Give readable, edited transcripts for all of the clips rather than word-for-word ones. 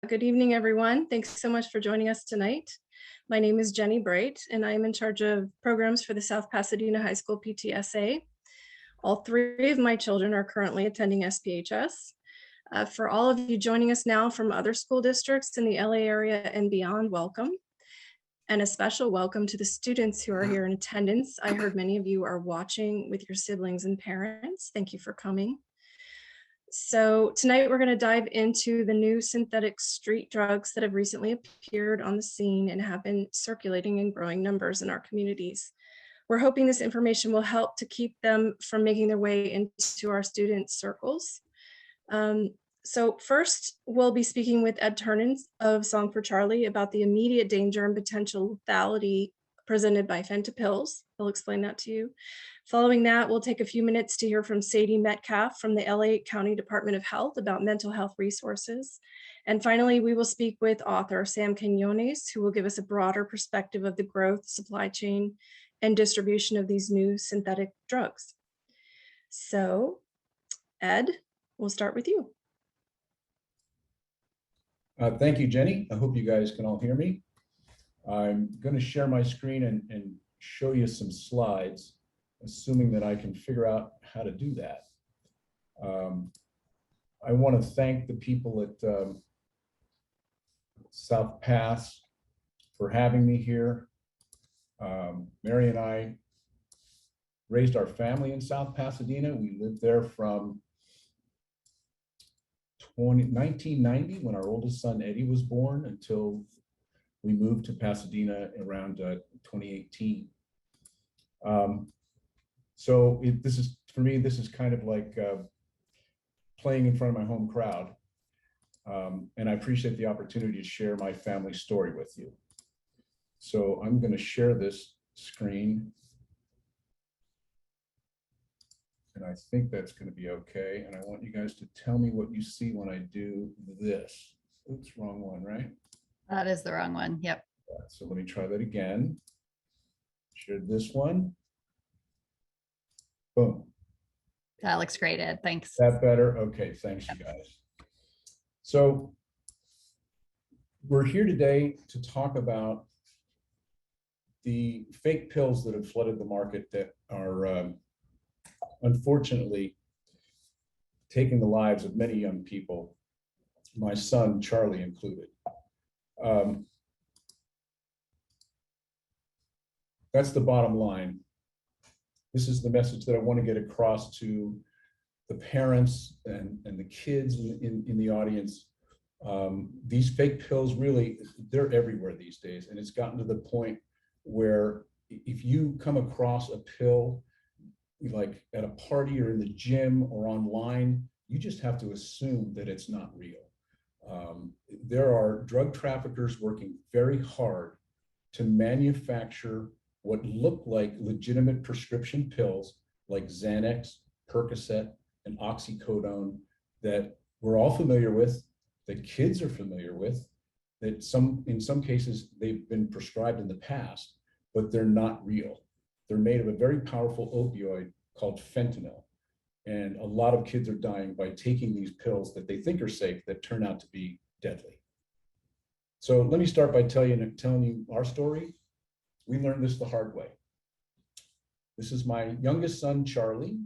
Good evening, everyone. Thanks so much for joining us tonight. My name is Jenny Bright, and I am in charge of programs for the South Pasadena High School PTSA. All three of my children are currently attending SPHS. For all of you joining us now from other school districts in the LA area and beyond, welcome. And a special welcome to the students who are here in attendance. I heard many of you are watching with your siblings and parents. Thank you for coming. So tonight we're going to dive into the new synthetic street drugs that have recently appeared on the scene and have been circulating in growing numbers in our communities. We're hoping this information will help to keep them from making their way into our student circles. So first, we'll be speaking with Ed Turnan of Song for Charlie about the immediate danger and potential lethality presented by fentanyls. He'll explain that to you. Following that, we'll take a few minutes to hear from Sadie Metcalf from the LA County Department of Health about mental health resources. And finally, we will speak with author Sam Quinones, who will give us a broader perspective of the growth, supply chain, and distribution of these new synthetic drugs. So, Ed, we'll start with you. Thank you, Jenny. I hope you guys can all hear me. I'm going to share my screen and show you some slides, assuming that I can figure out how to do that. I want to thank the people at South Pass for having me here. Mary and I raised our family in South Pasadena. We lived there from 1990, when our oldest son Eddie was born, until we moved to Pasadena around 2018. So this is, for me, this is kind of like playing in front of my home crowd. And I appreciate the opportunity to share my family story with you. So I'm going to share this screen. And I think that's going to be okay. And I want you guys to tell me what you see when I do this. Oops, wrong one, right? That is the wrong one. Yep. So let me try that again. Share this one. Boom. That looks great, Ed. Thanks. That better? Okay, thanks, you guys. So we're here today to talk about the fake pills that have flooded the market that are unfortunately taking the lives of many young people, my son Charlie included. That's the bottom line. This is the message that I want to get across to the parents and the kids in the audience. These fake pills, really, they're everywhere these days. And it's gotten to the point where if you come across a pill, like at a party or in the gym or online, you just have to assume that it's not real. There are drug traffickers working very hard to manufacture what look like legitimate prescription pills like Xanax, Percocet, and oxycodone that we're all familiar with, that kids are familiar with, that in some cases they've been prescribed in the past, but they're not real. They're made of a very powerful opioid called fentanyl. And a lot of kids are dying by taking these pills that they think are safe that turn out to be deadly. So let me start by telling you our story. We learned this the hard way. This is my youngest son, Charlie.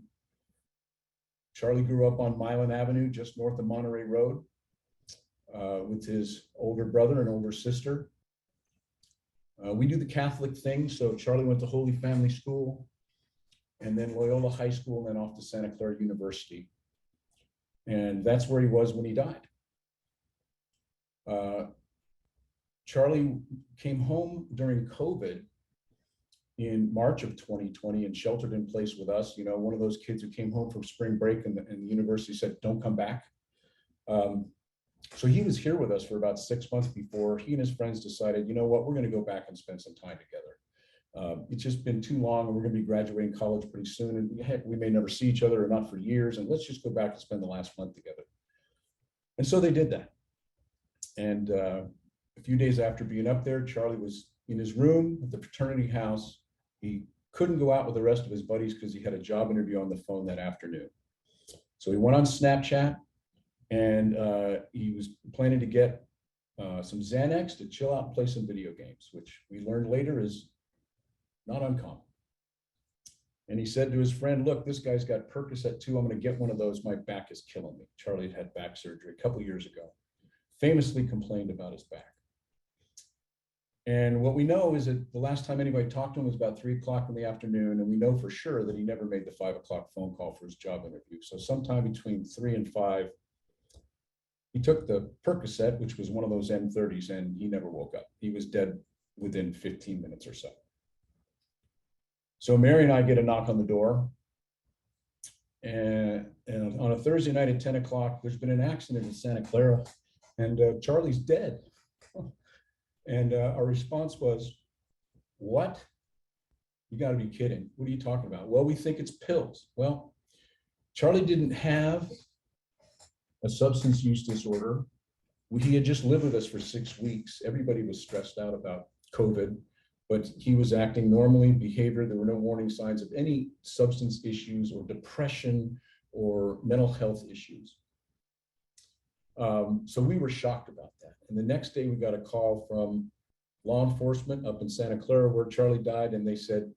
Charlie grew up on Milan Avenue, just north of Monterey Road, with his older brother and older sister. We do the Catholic thing, so Charlie went to Holy Family School, and then Loyola High School, and then off to Santa Clara University. And that's where he was when he died. Charlie came home during COVID in March of 2020 and sheltered in place with us. You know, one of those kids who came home from spring break and the university said, don't come back. So he was here with us for about 6 months before he and his friends decided, you know what, we're going to go back and spend some time together. It's just been too long, and we're going to be graduating college pretty soon. And heck, we may never see each other or not for years. And let's just go back and spend the last month together. And so they did that. And a few days after being up there, Charlie was in his room at the fraternity house. He couldn't go out with the rest of his buddies because he had a job interview on the phone that afternoon. So he went on Snapchat, and he was planning to get some Xanax to chill out and play some video games, which we learned later is not uncommon. And he said to his friend, look, this guy's got Percocet too. I'm going to get one of those. My back is killing me. Charlie had had back surgery a couple of years ago, famously complained about his back. And what we know is that the last time anybody talked to him was about 3 o'clock in the afternoon. And we know for sure that he never made the 5 o'clock phone call for his job interview. So sometime between 3 and 5, he took the Percocet, which was one of those M30s, and he never woke up. He was dead within 15 minutes or so. So Mary and I get a knock on the door. And on a Thursday night at 10 o'clock, there's been an accident in Santa Clara, and Charlie's dead. And our response was, what? You got to be kidding. What are you talking about? Well, we think it's pills. Well, Charlie didn't have a substance use disorder. He had just lived with us for 6 weeks. Everybody was stressed out about COVID, but he was acting normally, behavior. There were no warning signs of any substance issues or depression or mental health issues. So we were shocked about that. And the next day we got a call from law enforcement up in Santa Clara where Charlie died. And they said,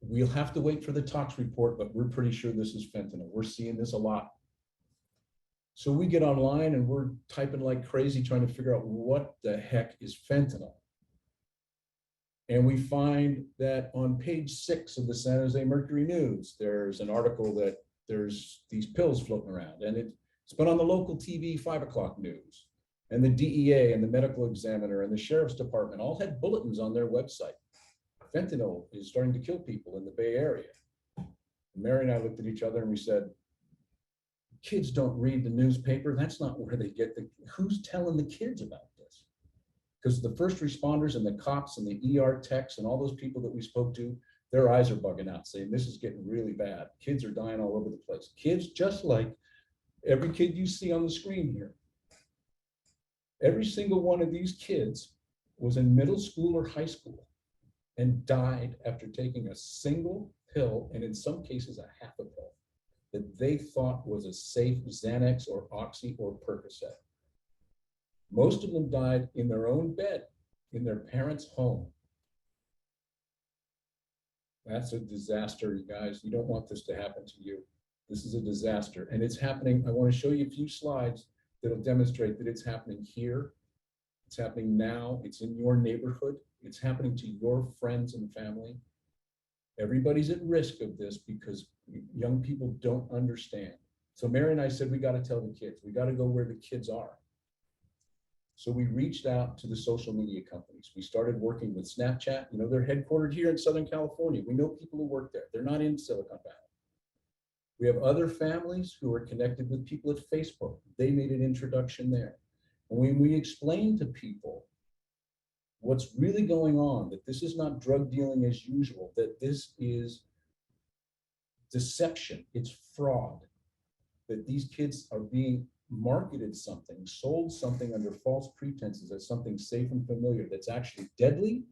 we'll have to wait for the tox report, but we're pretty sure this is fentanyl. We're seeing this a lot. So we get online and we're typing like crazy, trying to figure out what the heck is fentanyl. And we find that on page 6 of the San Jose Mercury News, there's an article that there's these pills floating around, and it's been on the local TV 5 o'clock news, and the DEA and the medical examiner and the sheriff's department all had bulletins on their website. Fentanyl is starting to kill people in the Bay Area. And Mary and I looked at each other and we said, kids don't read the newspaper. That's not where they get who's telling the kids about this? Because the first responders and the cops and the ER techs and all those people that we spoke to, their eyes are bugging out saying, this is getting really bad. Kids are dying all over the place. Kids just like every kid you see on the screen here. Every single one of these kids was in middle school or high school and died after taking a single pill, and in some cases a half a pill, that they thought was a safe Xanax or Oxy or Percocet. Most of them died in their own bed, in their parents' home. That's a disaster, you guys. You don't want this to happen to you. This is a disaster, and it's happening. I want to show you a few slides that'll demonstrate that it's happening here. It's happening now. It's in your neighborhood. It's happening to your friends and family. Everybody's at risk of this because young people don't understand. So Mary and I said, we got to tell the kids. We got to go where the kids are. So we reached out to the social media companies. We started working with Snapchat. You know, they're headquartered here in Southern California. We know people who work there. They're not in Silicon Valley. We have other families who are connected with people at Facebook. They made an introduction there. And when we explain to people what's really going on, that this is not drug dealing as usual, that this is deception, it's fraud, that these kids are being marketed something, sold something under false pretenses as something safe and familiar that's actually deadly,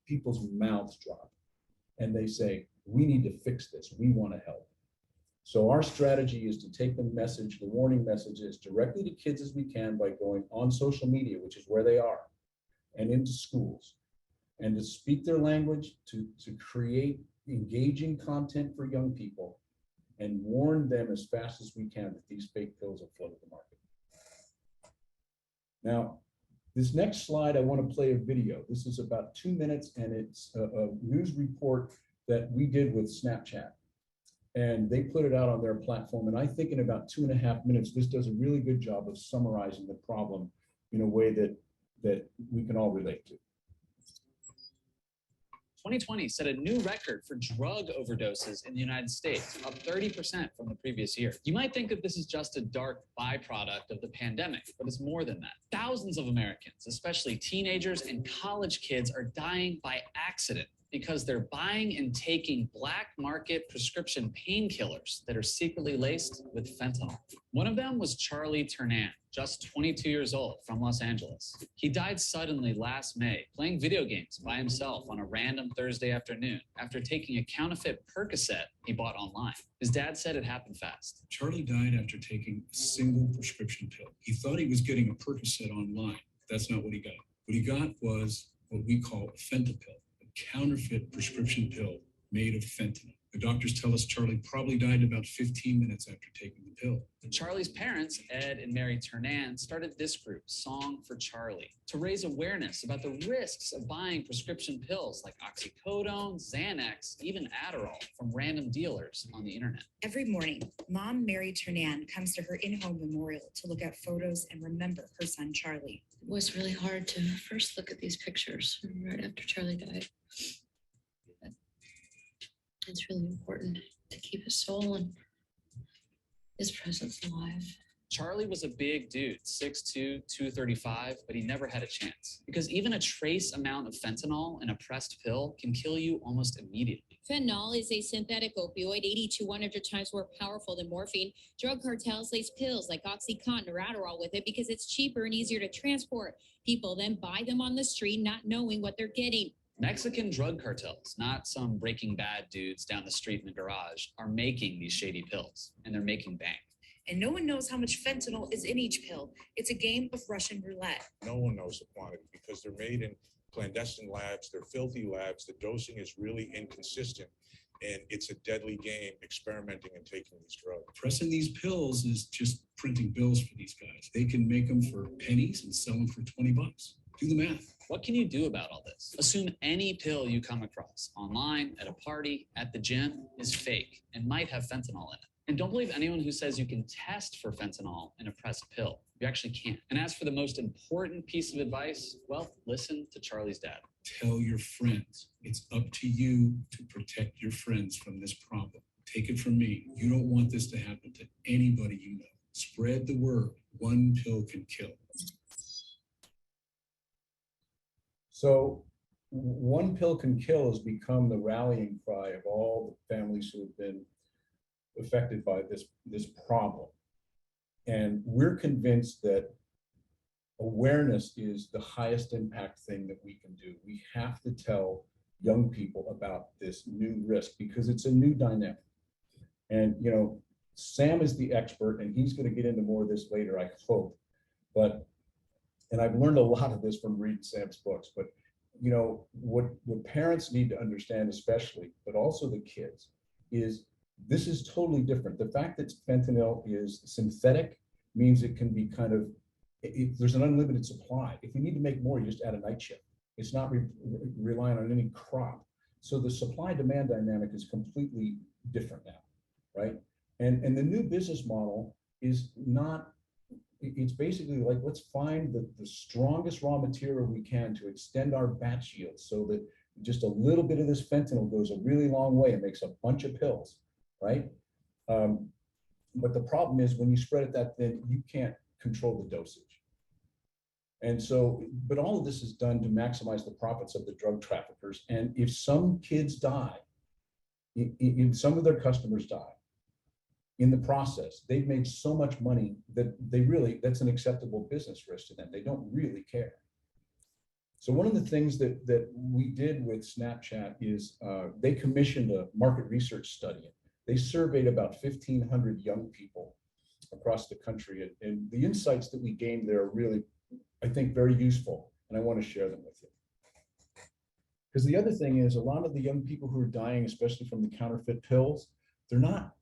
people's mouths drop. And they say, we need to fix this. We want to help. So our strategy is to take the message, the warning messages, directly to kids as we can by going on social media, which is where they are, and into schools, and to speak their language, to create engaging content for young people, and warn them as fast as we can that these fake pills have flooded the market. Now, this next slide, I want to play a video. This is about 2 minutes, and it's a news report that we did with Snapchat. And they put it out on their platform. And I think in about 2.5 minutes, this does a really good job of summarizing the problem in a way that we can all relate to. 2020 set a new record for drug overdoses in the United States, up 30% from the previous year. You might think that this is just a dark byproduct of the pandemic, but it's more than that. Thousands of Americans, especially teenagers and college kids, are dying by accident because they're buying and taking black market prescription painkillers that are secretly laced with fentanyl. One of them was Charlie Ternan, just 22 years old, from Los Angeles. He died suddenly last May, playing video games by himself on a random Thursday afternoon after taking a counterfeit Percocet he bought online. His dad said it happened fast. Charlie died after taking a single prescription pill. He thought he was getting a Percocet online. That's not what he got. What he got was what we call a fentanyl, a counterfeit prescription pill made of fentanyl. The doctors tell us Charlie probably died in about 15 minutes after taking the pill. Charlie's parents, Ed and Mary Ternan, started this group, Song for Charlie, to raise awareness about the risks of buying prescription pills like oxycodone, Xanax, even Adderall from random dealers on the internet. Every morning, Mom Mary Ternan comes to her in-home memorial to look at photos and remember her son, Charlie. It was really hard to first look at these pictures right after Charlie died. But it's really important to keep his soul and his presence alive. Charlie was a big dude, 6'2", 235, but he never had a chance. Because even a trace amount of fentanyl in a pressed pill can kill you almost immediately. Fentanyl is a synthetic opioid 80 to 100 times more powerful than morphine. Drug cartels lace pills like Oxycontin or Adderall with it because it's cheaper and easier to transport. People then buy them on the street not knowing what they're getting. Mexican drug cartels, not some Breaking Bad dudes down the street in the garage, are making these shady pills, and they're making bank. And no one knows how much fentanyl is in each pill. It's a game of Russian roulette. No one knows the quantity because they're made in clandestine labs. They're filthy labs. The dosing is really inconsistent. And it's a deadly game experimenting and taking these drugs. Pressing these pills is just printing bills for these guys. They can make them for pennies and sell them for $20. Do the math. What can you do about all this? Assume any pill you come across, online, at a party, at the gym, is fake and might have fentanyl in it. And don't believe anyone who says you can test for fentanyl in a pressed pill. You actually can't. And as for the most important piece of advice, well, listen to Charlie's dad. Tell your friends. It's up to you to protect your friends from this problem. Take it from me. You don't want this to happen to anybody you know. Spread the word. One pill can kill. So one pill can kill has become the rallying cry of all the families who have been affected by this problem. And we're convinced that awareness is the highest impact thing that we can do. We have to tell young people about this new risk because it's a new dynamic. And, you know, Sam is the expert and he's going to get into more of this later, I hope. And I've learned a lot of this from reading Sam's books, but you know, what parents need to understand especially, but also the kids, is this is totally different. The fact that fentanyl is synthetic means it can be kind of, there's an unlimited supply. If you need to make more, you just add a night shift. It's not relying on any crop. So the supply demand dynamic is completely different now, right? And the new business model is not, it's basically like, let's find the strongest raw material we can to extend our batch yield so that just a little bit of this fentanyl goes a really long way and makes a bunch of pills, right? But the problem is when you spread it that thin, you can't control the dosage. And so, but all of this is done to maximize the profits of the drug traffickers. And if some kids die, if some of their customers die, in the process, they've made so much money that that's an acceptable business risk to them. They don't really care. So one of the things that we did with Snapchat is they commissioned a market research study. They surveyed about 1,500 young people across the country. And the insights that we gained there are really, I think, very useful. And I want to share them with you. Because the other thing is a lot of the young people who are dying, especially from the counterfeit pills, they're not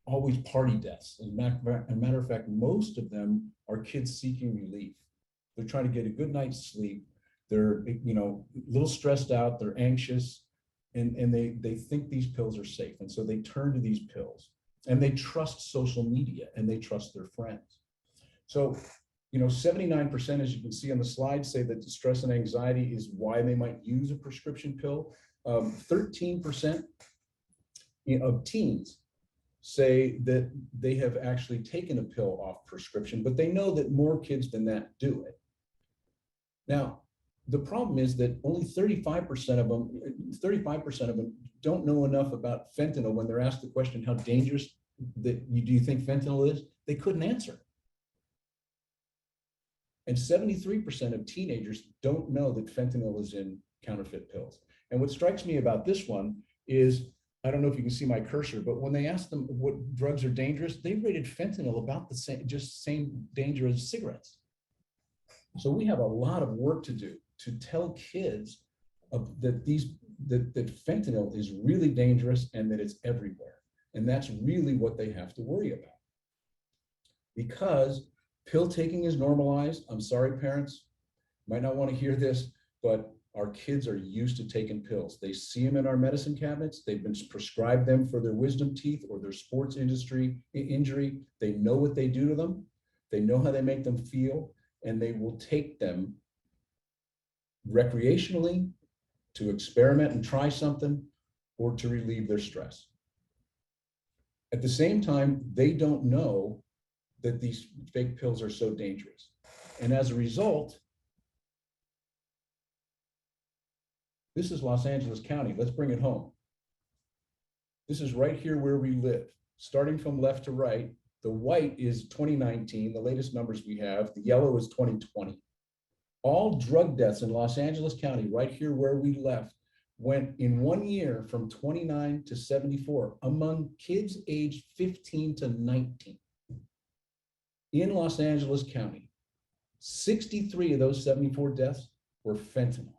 always party deaths. As a matter of fact, most of them are kids seeking relief. They're trying to get a good night's sleep. They're, you know, a little stressed out, they're anxious, and they think these pills are safe. And so they turn to these pills and they trust social media and they trust their friends. So, you know, 79%, as you can see on the slide, say that stress and anxiety is why they might use a prescription pill. 13% of teens say that they have actually taken a pill off prescription, but they know that more kids than that do it. Now, the problem is that only 35% of them don't know enough about fentanyl when they're asked the question, how dangerous do you think fentanyl is? They couldn't answer. And 73% of teenagers don't know that fentanyl is in counterfeit pills. And what strikes me about this one is, I don't know if you can see my cursor, but when they asked them what drugs are dangerous, they rated fentanyl about the same, just same danger as cigarettes. So we have a lot of work to do to tell kids that fentanyl is really dangerous and that it's everywhere. And that's really what they have to worry about. Because pill taking is normalized. I'm sorry, parents, might not want to hear this, but our kids are used to taking pills. They see them in our medicine cabinets. They've been prescribed them for their wisdom teeth or their sports industry injury. They know what they do to them. They know how they make them feel, and they will take them recreationally to experiment and try something or to relieve their stress. At the same time, they don't know that these fake pills are so dangerous. And as a result, this is Los Angeles County. Let's bring it home. This is right here where we live. Starting from left to right, the white is 2019, the latest numbers we have. The yellow is 2020. All drug deaths in Los Angeles County, right here where we left, went in 1 year from 29 to 74 among kids aged 15 to 19. In Los Angeles County, 63 of those 74 deaths were fentanyl.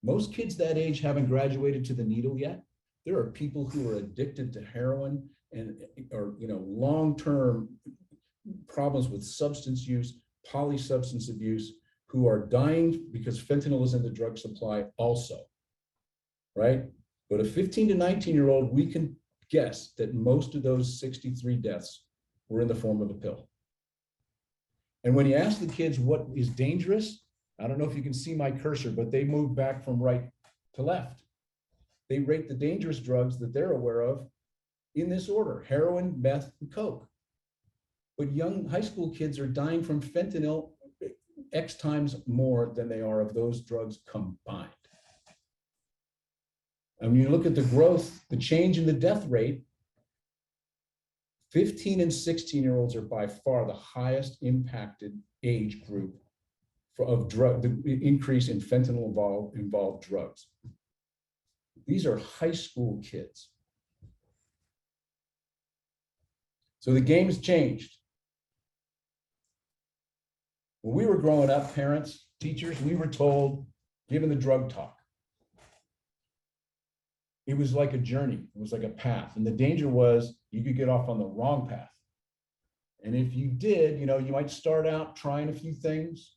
Most kids that age haven't graduated to the needle yet. There are people who are addicted to heroin and or long-term problems with substance use, polysubstance abuse, who are dying because fentanyl is in the drug supply also, right? But a 15 to 19-year-old, we can guess that most of those 63 deaths were in the form of a pill. And when you ask the kids what is dangerous, I don't know if you can see my cursor, but they move back from right to left. They rate the dangerous drugs that they're aware of in this order: heroin, meth, and coke. But young high school kids are dying from fentanyl X times more than they are of those drugs combined. And when you look at the growth, the change in the death rate, 15 and 16-year-olds are by far the highest impacted age group of the increase in fentanyl involved drugs. These are high school kids. So the game has changed. When we were growing up, parents, teachers, we were told, given the drug talk. It was like a journey. It was like a path. And the danger was you could get off on the wrong path. And if you did, you might start out trying a few things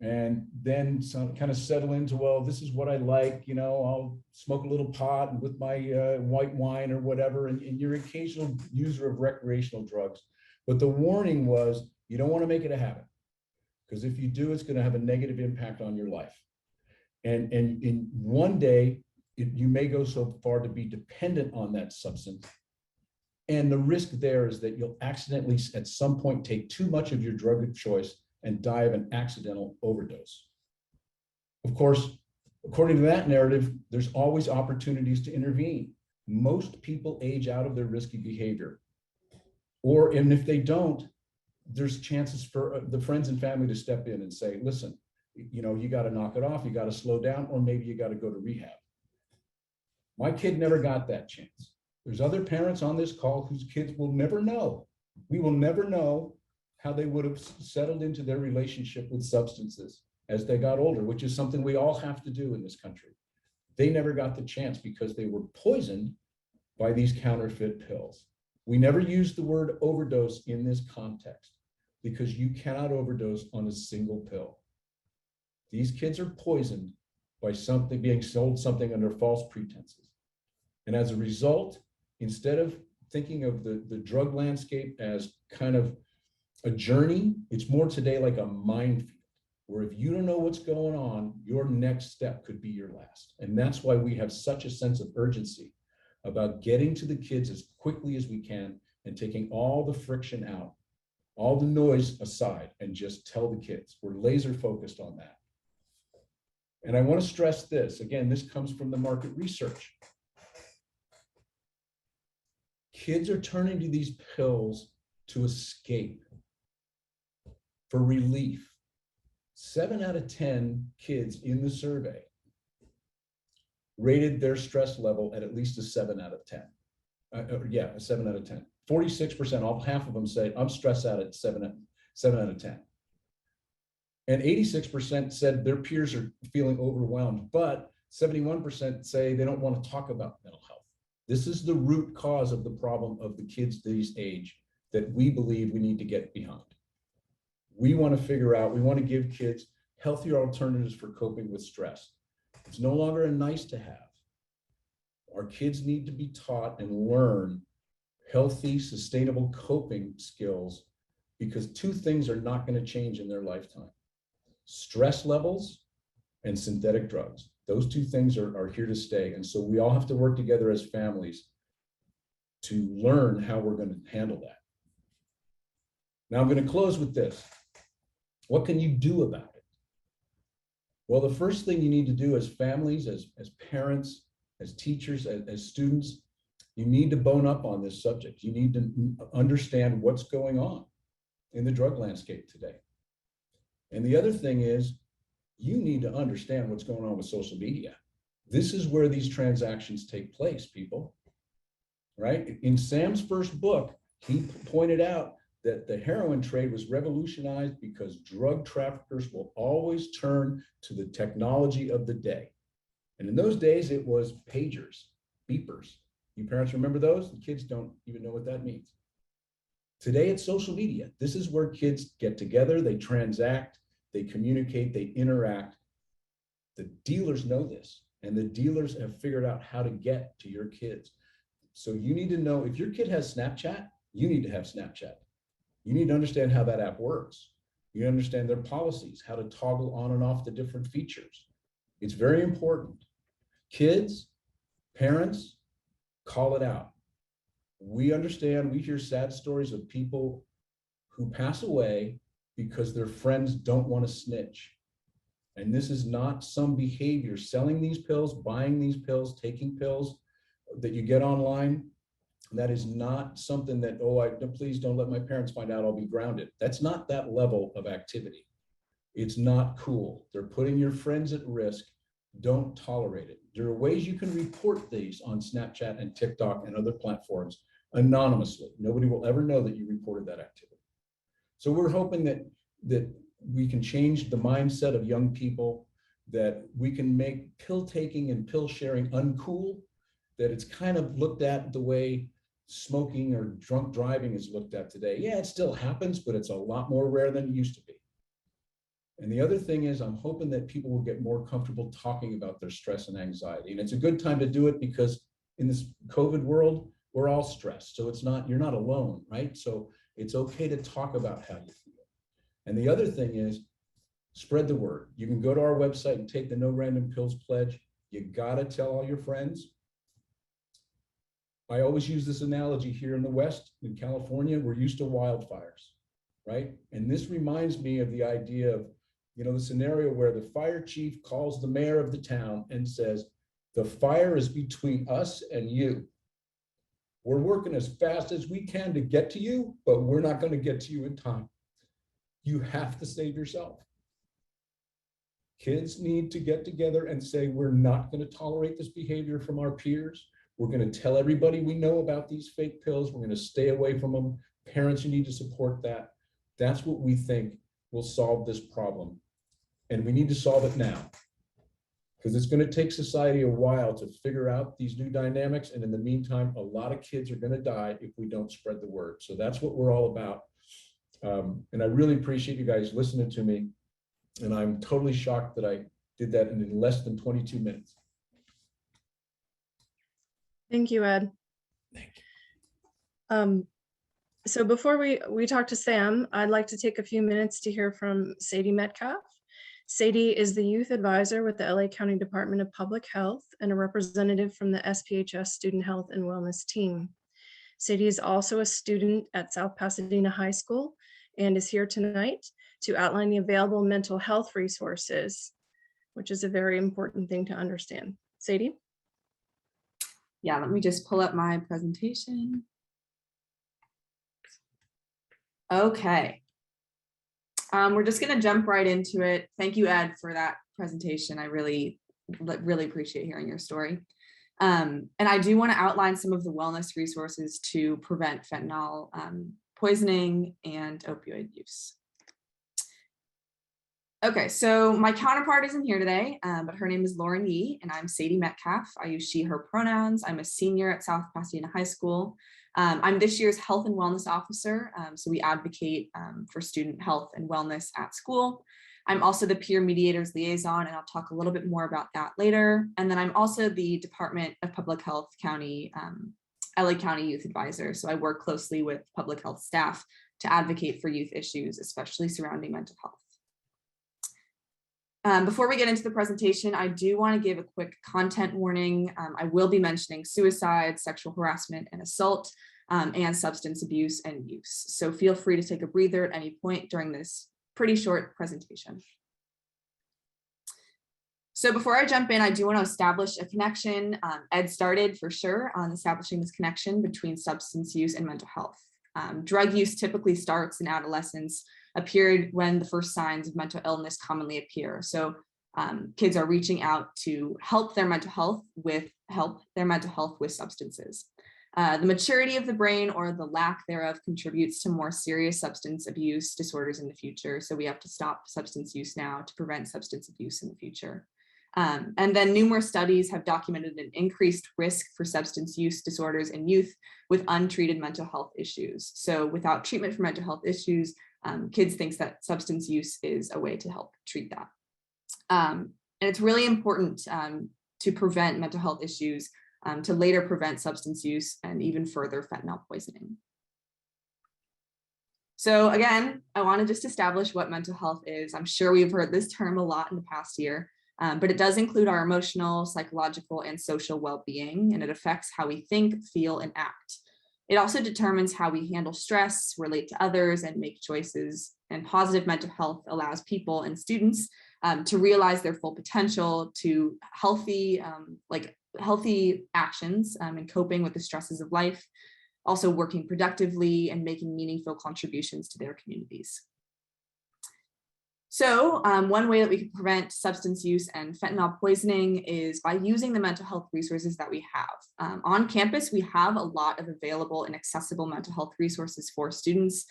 and then kind of settle into, well, this is what I like, I'll smoke a little pot and with my white wine or whatever, and you're an occasional user of recreational drugs. But the warning was, you don't want to make it a habit, because if you do, it's going to have a negative impact on your life. And in one day, you may go so far to be dependent on that substance. And the risk there is that you'll accidentally, at some point, take too much of your drug of choice and die of an accidental overdose. Of course, according to that narrative, there's always opportunities to intervene. Most people age out of their risky behavior. And if they don't, there's chances for the friends and family to step in and say, listen, you got to knock it off, you got to slow down, or maybe you got to go to rehab. My kid never got that chance. There's other parents on this call whose kids will never know. We will never know how they would have settled into their relationship with substances as they got older, which is something we all have to do in this country. They never got the chance because they were poisoned by these counterfeit pills. We never use the word overdose in this context because you cannot overdose on a single pill. These kids are poisoned by something being sold something under false pretenses. And as a result, instead of thinking of the drug landscape as kind of a journey, it's more today like a minefield, where if you don't know what's going on, your next step could be your last. And that's why we have such a sense of urgency about getting to the kids as quickly as we can and taking all the friction out, all the noise aside, and just tell the kids. We're laser focused on that. And I want to stress this. Again, this comes from the market research. Kids are turning to these pills to escape, for relief. 7 out of 10 kids in the survey rated their stress level at least a 7 out of 10. A 7 out of 10. 46%, half of them say, I'm stressed out at 7 out of 10. And 86% said their peers are feeling overwhelmed, but 71% say they don't want to talk about mental health. This is the root cause of the problem of the kids this age that we believe we need to get behind. We want to figure out, we want to give kids healthier alternatives for coping with stress. It's no longer a nice to have. Our kids need to be taught and learn healthy, sustainable coping skills, because two things are not going to change in their lifetime: stress levels and synthetic drugs. Those two things are here to stay. And so we all have to work together as families to learn how we're going to handle that. Now I'm going to close with this. What can you do about it? Well, the first thing you need to do as families, as parents, as teachers, as students, you need to bone up on this subject. You need to understand what's going on in the drug landscape today. And the other thing is, you need to understand what's going on with social media. This is where these transactions take place, people, right? In Sam's first book, he pointed out that the heroin trade was revolutionized because drug traffickers will always turn to the technology of the day. And in those days, it was pagers, beepers. You parents remember those? The kids don't even know what that means. Today, it's social media. This is where kids get together, they transact, they communicate, they interact. The dealers know this, and the dealers have figured out how to get to your kids. So you need to know, if your kid has Snapchat, you need to have Snapchat. You need to understand how that app works. You understand their policies, how to toggle on and off the different features. It's very important. Kids, parents, call it out. We understand, we hear sad stories of people who pass away because their friends don't want to snitch. And this is not some behavior, selling these pills, buying these pills, taking pills that you get online. That is not something that, please don't let my parents find out, I'll be grounded. That's not that level of activity. It's not cool. They're putting your friends at risk. Don't tolerate it. There are ways you can report these on Snapchat and TikTok and other platforms anonymously. Nobody will ever know that you reported that activity. So we're hoping that we can change the mindset of young people, that we can make pill taking and pill sharing uncool, that it's kind of looked at the way smoking or drunk driving is looked at today. Yeah, it still happens, but it's a lot more rare than it used to be. And the other thing is, I'm hoping that people will get more comfortable talking about their stress and anxiety. And it's a good time to do it because in this COVID world, we're all stressed. So you're not alone, right? So it's okay to talk about how you feel. And the other thing is, spread the word. You can go to our website and take the No Random Pills pledge. You gotta tell all your friends. I always use this analogy here in the West, in California, we're used to wildfires, right? And this reminds me of the idea of, the scenario where the fire chief calls the mayor of the town and says, the fire is between us and you. We're working as fast as we can to get to you, but we're not going to get to you in time. You have to save yourself. Kids need to get together and say, we're not going to tolerate this behavior from our peers. We're going to tell everybody we know about these fake pills. We're going to stay away from them. Parents, you need to support that. That's what we think will solve this problem. And we need to solve it now, because it's going to take society a while to figure out these new dynamics. And in the meantime, a lot of kids are going to die if we don't spread the word. So that's what we're all about. And I really appreciate you guys listening to me. And I'm totally shocked that I did that in less than 22 minutes. Thank you, Ed. Thank you. So before we talk to Sam, I'd like to take a few minutes to hear from Sadie Metcalf. Sadie is the youth advisor with the LA County Department of Public Health and a representative from the SPHS Student Health and Wellness team. Sadie is also a student at South Pasadena High School and is here tonight to outline the available mental health resources, which is a very important thing to understand. Sadie? Yeah, let me just pull up my presentation. Okay. We're just gonna jump right into it. Thank you, Ed, for that presentation. I really appreciate hearing your story. And I do want to outline some of the wellness resources to prevent fentanyl poisoning and opioid use. Okay, so my counterpart isn't here today, but her name is Lauren Yee, and I'm Sadie Metcalf. I use she, her pronouns. I'm a senior at South Pasadena High School. I'm this year's health and wellness officer, so we advocate for student health and wellness at school. I'm also the peer mediators liaison, and I'll talk a little bit more about that later. And then I'm also the Department of Public Health County, LA County Youth Advisor. So I work closely with public health staff to advocate for youth issues, especially surrounding mental health. Before we get into the presentation, I do want to give a quick content warning. I will be mentioning suicide, sexual harassment and assault, and substance abuse and use. So feel free to take a breather at any point during this pretty short presentation. So before I jump in, I do want to establish a connection. Ed started for sure on establishing this connection between substance use and mental health. Drug use typically starts in adolescence, a period when the first signs of mental illness commonly appear. So kids are reaching out to help their mental health with substances. The maturity of the brain or the lack thereof contributes to more serious substance abuse disorders in the future. So we have to stop substance use now to prevent substance abuse in the future. And then numerous studies have documented an increased risk for substance use disorders in youth with untreated mental health issues. So without treatment for mental health issues, kids think that substance use is a way to help treat that. And it's really important to prevent mental health issues, to later prevent substance use and even further fentanyl poisoning. So again, I want to just establish what mental health is. I'm sure we've heard this term a lot in the past year, but it does include our emotional, psychological, and social well-being, and it affects how we think, feel, and act. It also determines how we handle stress, relate to others, and make choices. And positive mental health allows people and students to realize their full potential, to healthy actions in coping with the stresses of life, also working productively and making meaningful contributions to their communities. So one way that we can prevent substance use and fentanyl poisoning is by using the mental health resources that we have. On campus, we have a lot of available and accessible mental health resources for students.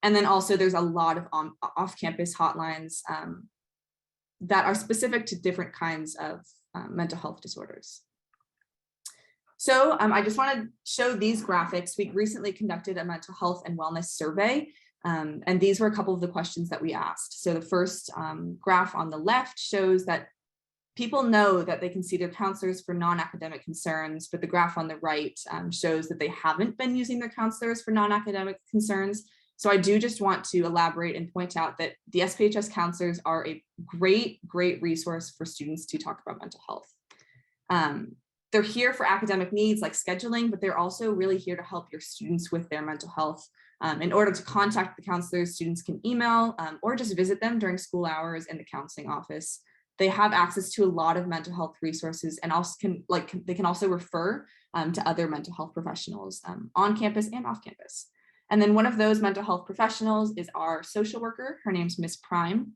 And then also there's a lot of off-campus hotlines that are specific to different kinds of mental health disorders. So I just want to show these graphics. We recently conducted a mental health and wellness survey. And these were a couple of the questions that we asked. So the first graph on the left shows that people know that they can see their counselors for non-academic concerns, but the graph on the right shows that they haven't been using their counselors for non-academic concerns. So I do just want to elaborate and point out that the SPHS counselors are a great resource for students to talk about mental health. They're here for academic needs like scheduling, but they're also really here to help your students with their mental health. In order to contact the counselors, students can email or just visit them during school hours in the counseling office. They have access to a lot of mental health resources and also they can also refer to other mental health professionals on campus and off campus. And then one of those mental health professionals is our social worker. Her name's Miss Prime.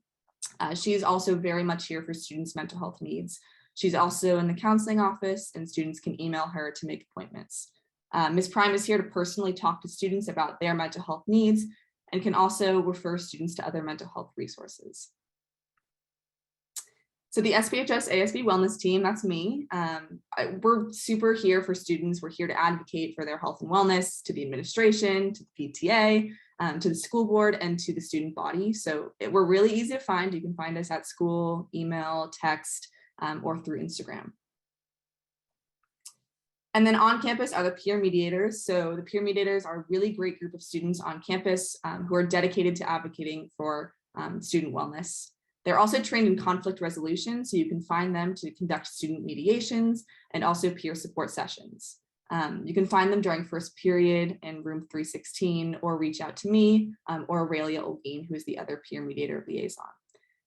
She's also very much here for students' mental health needs. She's also in the counseling office, and students can email her to make appointments. Ms. Prime is here to personally talk to students about their mental health needs and can also refer students to other mental health resources. So the SPHS ASB Wellness Team, that's me. We're super here for students. We're here to advocate for their health and wellness, to the administration, to the PTA, to the school board, and to the student body. So we're really easy to find. You can find us at school, email, text, or through Instagram. And then on campus are the peer mediators. So the peer mediators are a really great group of students on campus who are dedicated to advocating for student wellness. They're also trained in conflict resolution, so you can find them to conduct student mediations and also peer support sessions. You can find them during first period in room 316 or reach out to me or Aurelia Olguin, who is the other peer mediator liaison.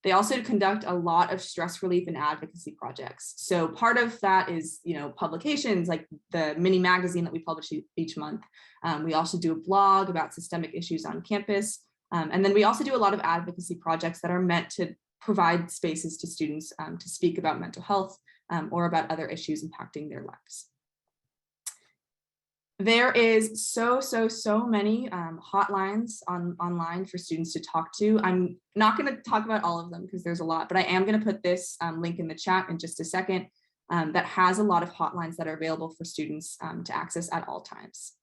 They also conduct a lot of stress relief and advocacy projects. So part of that is, publications like the mini magazine that we publish each month. We also do a blog about systemic issues on campus. And then we also do a lot of advocacy projects that are meant to provide spaces to students to speak about mental health or about other issues impacting their lives. There is so many hotlines online for students to talk to. I'm not going to talk about all of them because there's a lot, but I am going to put this link in the chat in just a second that has a lot of hotlines that are available for students to access at all times.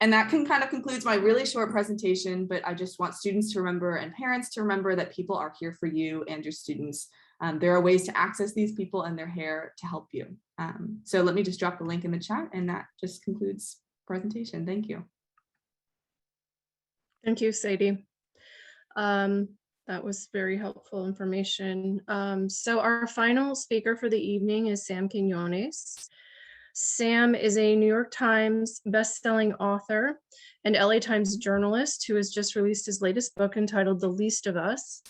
And that kind of concludes my really short presentation, but I just want students to remember and parents to remember that people are here for you and your students. There are ways to access these people and their hair to help you. So let me just drop the link in the chat, and that just concludes presentation. Thank you. Thank you, Sadie. That was very helpful information. So our final speaker for the evening is Sam Quinones. Sam is a New York Times best-selling author and LA Times journalist who has just released his latest book entitled The Least of Us.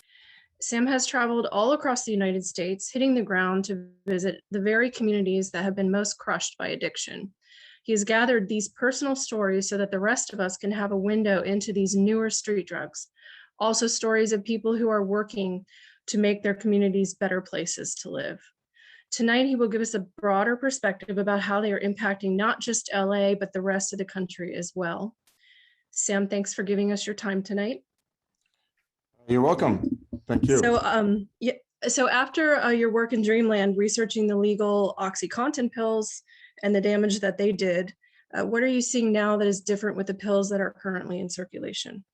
Sam has traveled all across the United States, hitting the ground to visit the very communities that have been most crushed by addiction. He has gathered these personal stories so that the rest of us can have a window into these newer street drugs. Also stories of people who are working to make their communities better places to live. Tonight, he will give us a broader perspective about how they are impacting not just LA, but the rest of the country as well. Sam, thanks for giving us your time tonight. You're welcome. Thank you. So after your work in Dreamland, researching the legal OxyContin pills and the damage that they did, what are you seeing now that is different with the pills that are currently in circulation?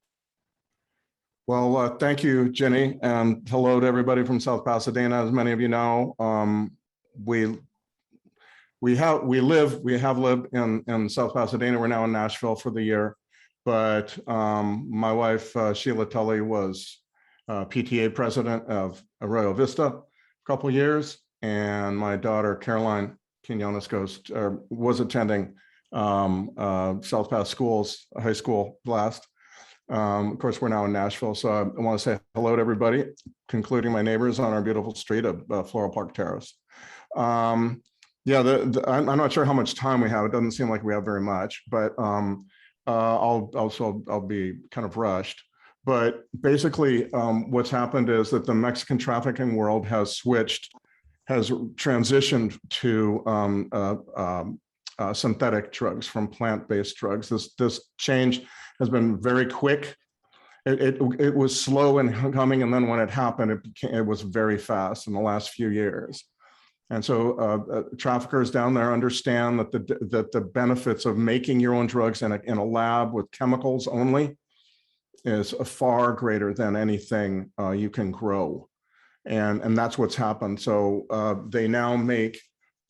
Well, thank you, Jenny, and hello to everybody from South Pasadena. As many of you know, we have lived in South Pasadena. We're now in Nashville for the year, but my wife Sheila Tully was PTA president of Arroyo Vista a couple of years, and my daughter Caroline Quinones was attending South Pass Schools high school last. Of course, we're now in Nashville, so I want to say hello to everybody, including my neighbors on our beautiful street of Floral Park Terrace. I'm not sure how much time we have. It doesn't seem like we have very much, but I'll be kind of rushed. But basically, what's happened is that the Mexican trafficking world has transitioned to synthetic drugs from plant-based drugs. This change has been very quick. It was slow in coming, and then when it happened, it was very fast in the last few years. And so traffickers down there understand that the benefits of making your own drugs in a lab with chemicals only is far greater than anything you can grow. And that's what's happened. So they now make,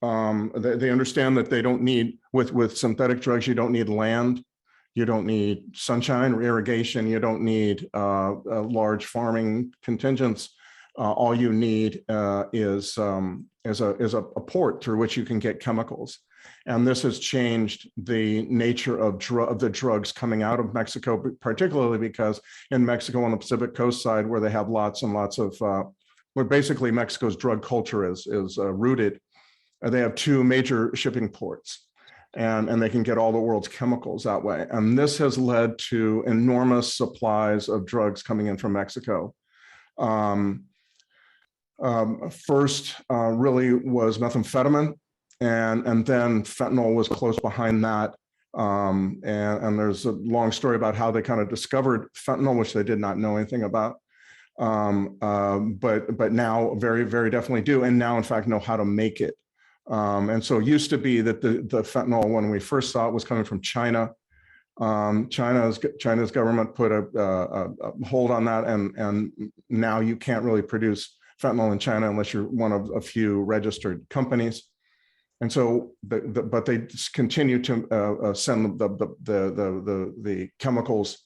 they understand that they don't need, with synthetic drugs, you don't need land. You don't need sunshine or irrigation. You don't need large farming contingents. All you need is a port through which you can get chemicals. And this has changed the nature of the drugs coming out of Mexico, particularly because in Mexico on the Pacific Coast side, where they have lots and lots of, where basically Mexico's drug culture is rooted, they have two major shipping ports. And they can get all the world's chemicals that way. And this has led to enormous supplies of drugs coming in from Mexico. First really was methamphetamine, and then fentanyl was close behind that. And there's a long story about how they kind of discovered fentanyl, which they did not know anything about. But now very, very definitely do. And now, in fact, know how to make it. And so it used to be that the fentanyl, when we first saw it, was coming from China. China's government put a hold on that, and now you can't really produce fentanyl in China unless you're one of a few registered companies. And so, but they continue to send the chemicals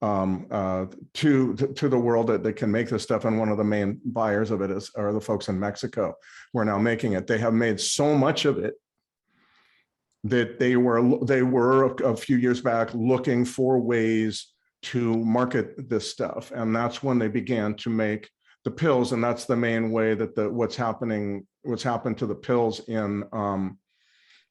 to the world that they can make this stuff, and one of the main buyers of it are the folks in Mexico who are now making it. They have made so much of it that they were a few years back looking for ways to market this stuff, and that's when they began to make the pills. And that's the main way that what's happened to the pills in on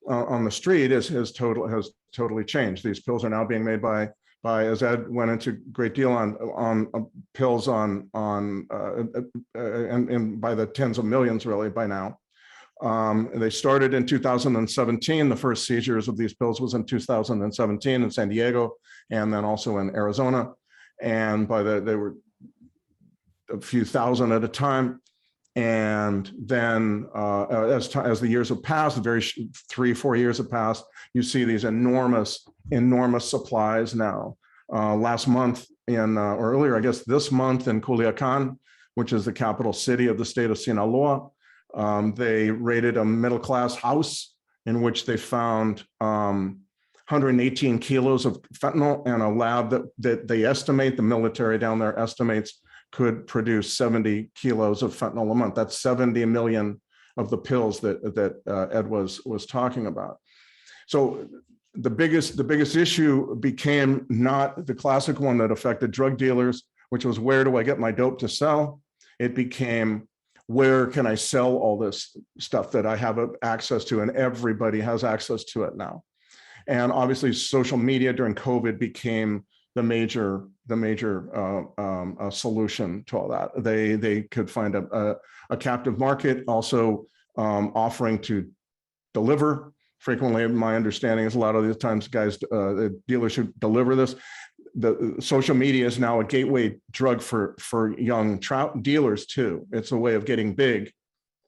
the street has totally changed. These pills are now being made by, as Ed went into a great deal on pills and by the tens of millions really by now. They started in 2017. The first seizures of these pills was in 2017 in San Diego, and then also in Arizona. And they were a few thousand at a time. And then as the years have passed, 3-4 years have passed, you see these enormous supplies now. Last month or earlier, I guess this month in Culiacan, which is the capital city of the state of Sinaloa, they raided a middle-class house in which they found 118 kilos of fentanyl, and a lab that they estimate, the military down there estimates, could produce 70 kilos of fentanyl a month. That's 70 million of the pills that Ed was talking about. So the biggest issue became not the classic one that affected drug dealers, which was, where do I get my dope to sell? It became, where can I sell all this stuff that I have access to? And everybody has access to it now. And obviously social media during COVID became the major solution to all that. They could find a captive market, also offering to deliver. Frequently, my understanding is a lot of the times the dealers who deliver this, the social media is now a gateway drug for young dealers too. It's a way of getting big.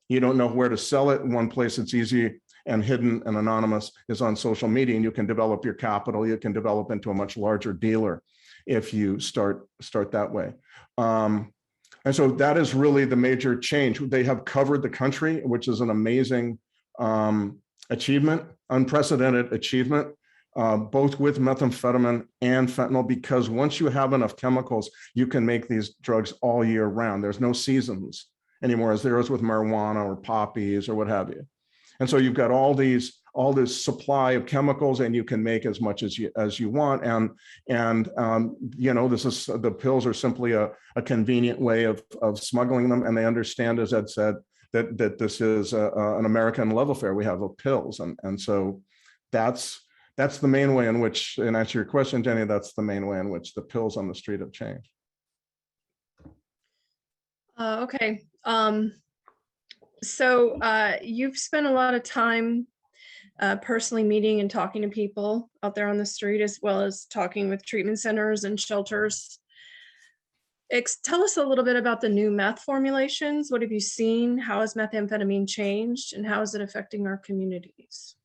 You don't know where to sell it. One place it's easy and hidden and anonymous is on social media, and you can develop your capital. You can develop into a much larger dealer if you start that way. And so that is really the major change. They have covered the country, which is an amazing achievement, unprecedented achievement, both with methamphetamine and fentanyl, because once you have enough chemicals, you can make these drugs all year round. There's no seasons anymore, as there is with marijuana or poppies or what have you. And so you've got all this supply of chemicals, and you can make as much as you want. And the pills are simply a convenient way of smuggling them. And they understand, as Ed said, that this is an American love affair. We have pills, and so that's the main way in which, and answer your question, Jenny, that's the main way in which the pills on the street have changed. Okay. So you've spent a lot of time personally meeting and talking to people out there on the street, as well as talking with treatment centers and shelters. Tell us a little bit about the new meth formulations. What have you seen? How has methamphetamine changed, and how is it affecting our communities?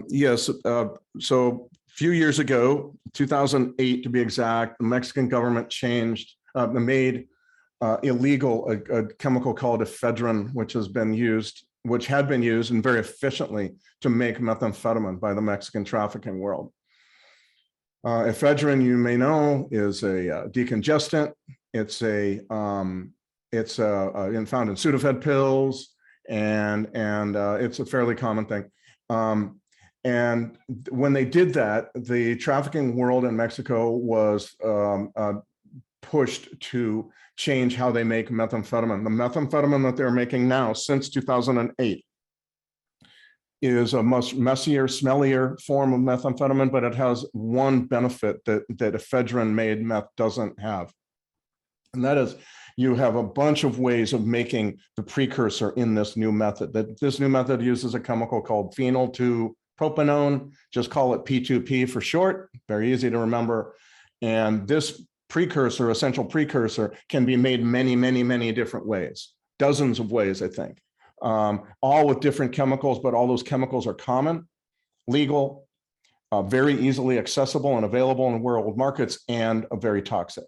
Yes. So a few years ago, 2008 to be exact, the Mexican government made illegal a chemical called ephedrine, which had been used and very efficiently to make methamphetamine by the Mexican trafficking world. Ephedrine, you may know, is a decongestant. It's found in Sudafed pills, and it's a fairly common thing. And when they did that, the trafficking world in Mexico was pushed to change how they make methamphetamine. The methamphetamine that they're making now, since 2008, is a much messier, smellier form of methamphetamine, but it has one benefit that ephedrine-made meth doesn't have. And that is, you have a bunch of ways of making the precursor in this new method. This new method uses a chemical called phenyl 2-propanone, just call it P2P for short, very easy to remember. And this precursor, essential precursor, can be made many, many, many different ways, dozens of ways, I think, all with different chemicals, but all those chemicals are common, legal, very easily accessible and available in world markets, and very toxic.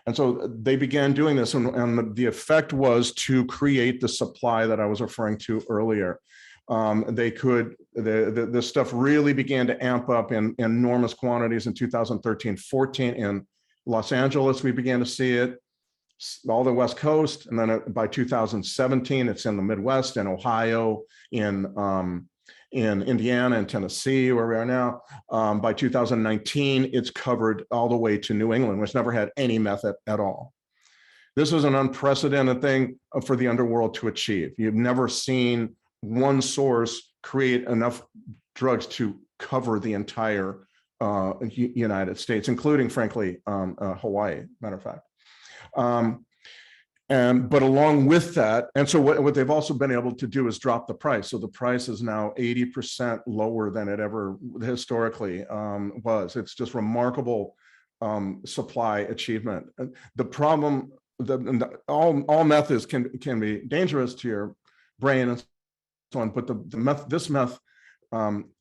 And so they began doing this, and the effect was to create the supply that I was referring to earlier. This stuff really began to amp up in enormous quantities in 2013-14 in Los Angeles. We began to see it, all the West Coast, and then by 2017, it's in the Midwest, in Ohio, in Indiana and Tennessee, where we are now. By 2019, it's covered all the way to New England, which never had any method at all. This was an unprecedented thing for the underworld to achieve. You've never seen one source create enough drugs to cover the entire United States, including, frankly, Hawaii, matter of fact. But along with that, and so what they've also been able to do is drop the price. So the price is now 80% lower than it ever historically was. It's just remarkable supply achievement. The problem, all meth can be dangerous to your brain and so on, but this meth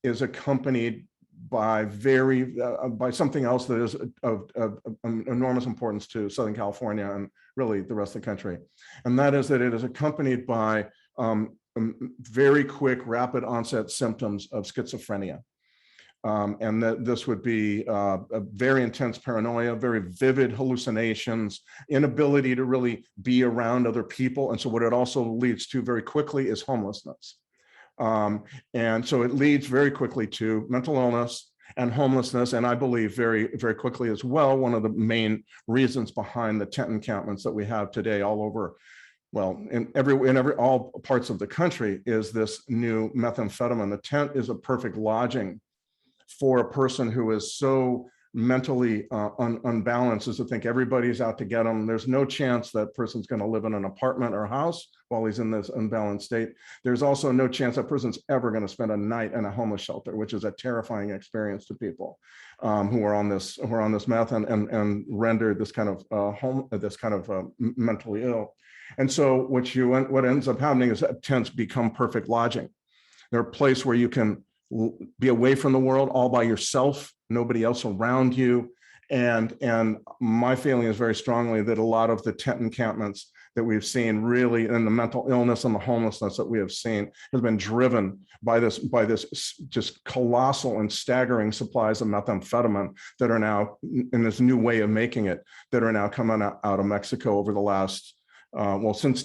is accompanied by by something else that is of enormous importance to Southern California and really the rest of the country. And that is that it is accompanied by very quick, rapid onset symptoms of schizophrenia. And that this would be a very intense paranoia, very vivid hallucinations, inability to really be around other people. And so what it also leads to very quickly is homelessness. And so it leads very quickly to mental illness and homelessness. And I believe very, very quickly as well, one of the main reasons behind the tent encampments that we have today all over, well, in all parts of the country, is this new methamphetamine. The tent is a perfect lodging for a person who is so mentally unbalanced as to think everybody's out to get them. There's no chance that person's going to live in an apartment or house while he's in this unbalanced state. There's also no chance that person's ever going to spend a night in a homeless shelter, which is a terrifying experience to people who are on this meth and rendered this kind of mentally ill. And so what ends up happening is that tents become perfect lodging. They're a place where you can be away from the world all by yourself, nobody else around you. And my feeling is very strongly that a lot of the tent encampments that we've seen really, and the mental illness and the homelessness that we have seen, has been driven by this just colossal and staggering supplies of methamphetamine that are now, in this new way of making it, that are now coming out of Mexico over the last,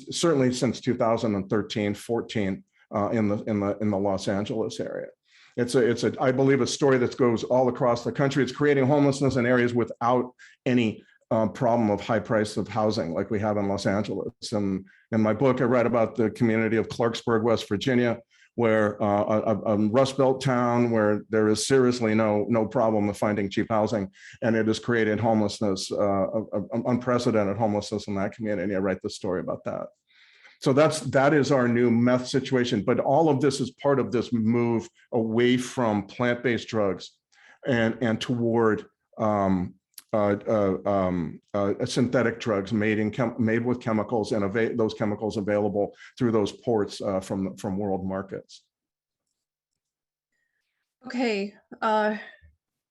certainly since 2013, 14, in the Los Angeles area. It's I believe, a story that goes all across the country. It's creating homelessness in areas without any problem of high price of housing like we have in Los Angeles. And in my book, I write about the community of Clarksburg, West Virginia, where a Rust Belt town where there is seriously no problem of finding cheap housing, and it has created homelessness, unprecedented homelessness in that community. I write the story about that. So that is our new meth situation. But all of this is part of this move away from plant-based drugs and toward synthetic drugs made with chemicals, and those chemicals available through those ports from world markets. Okay,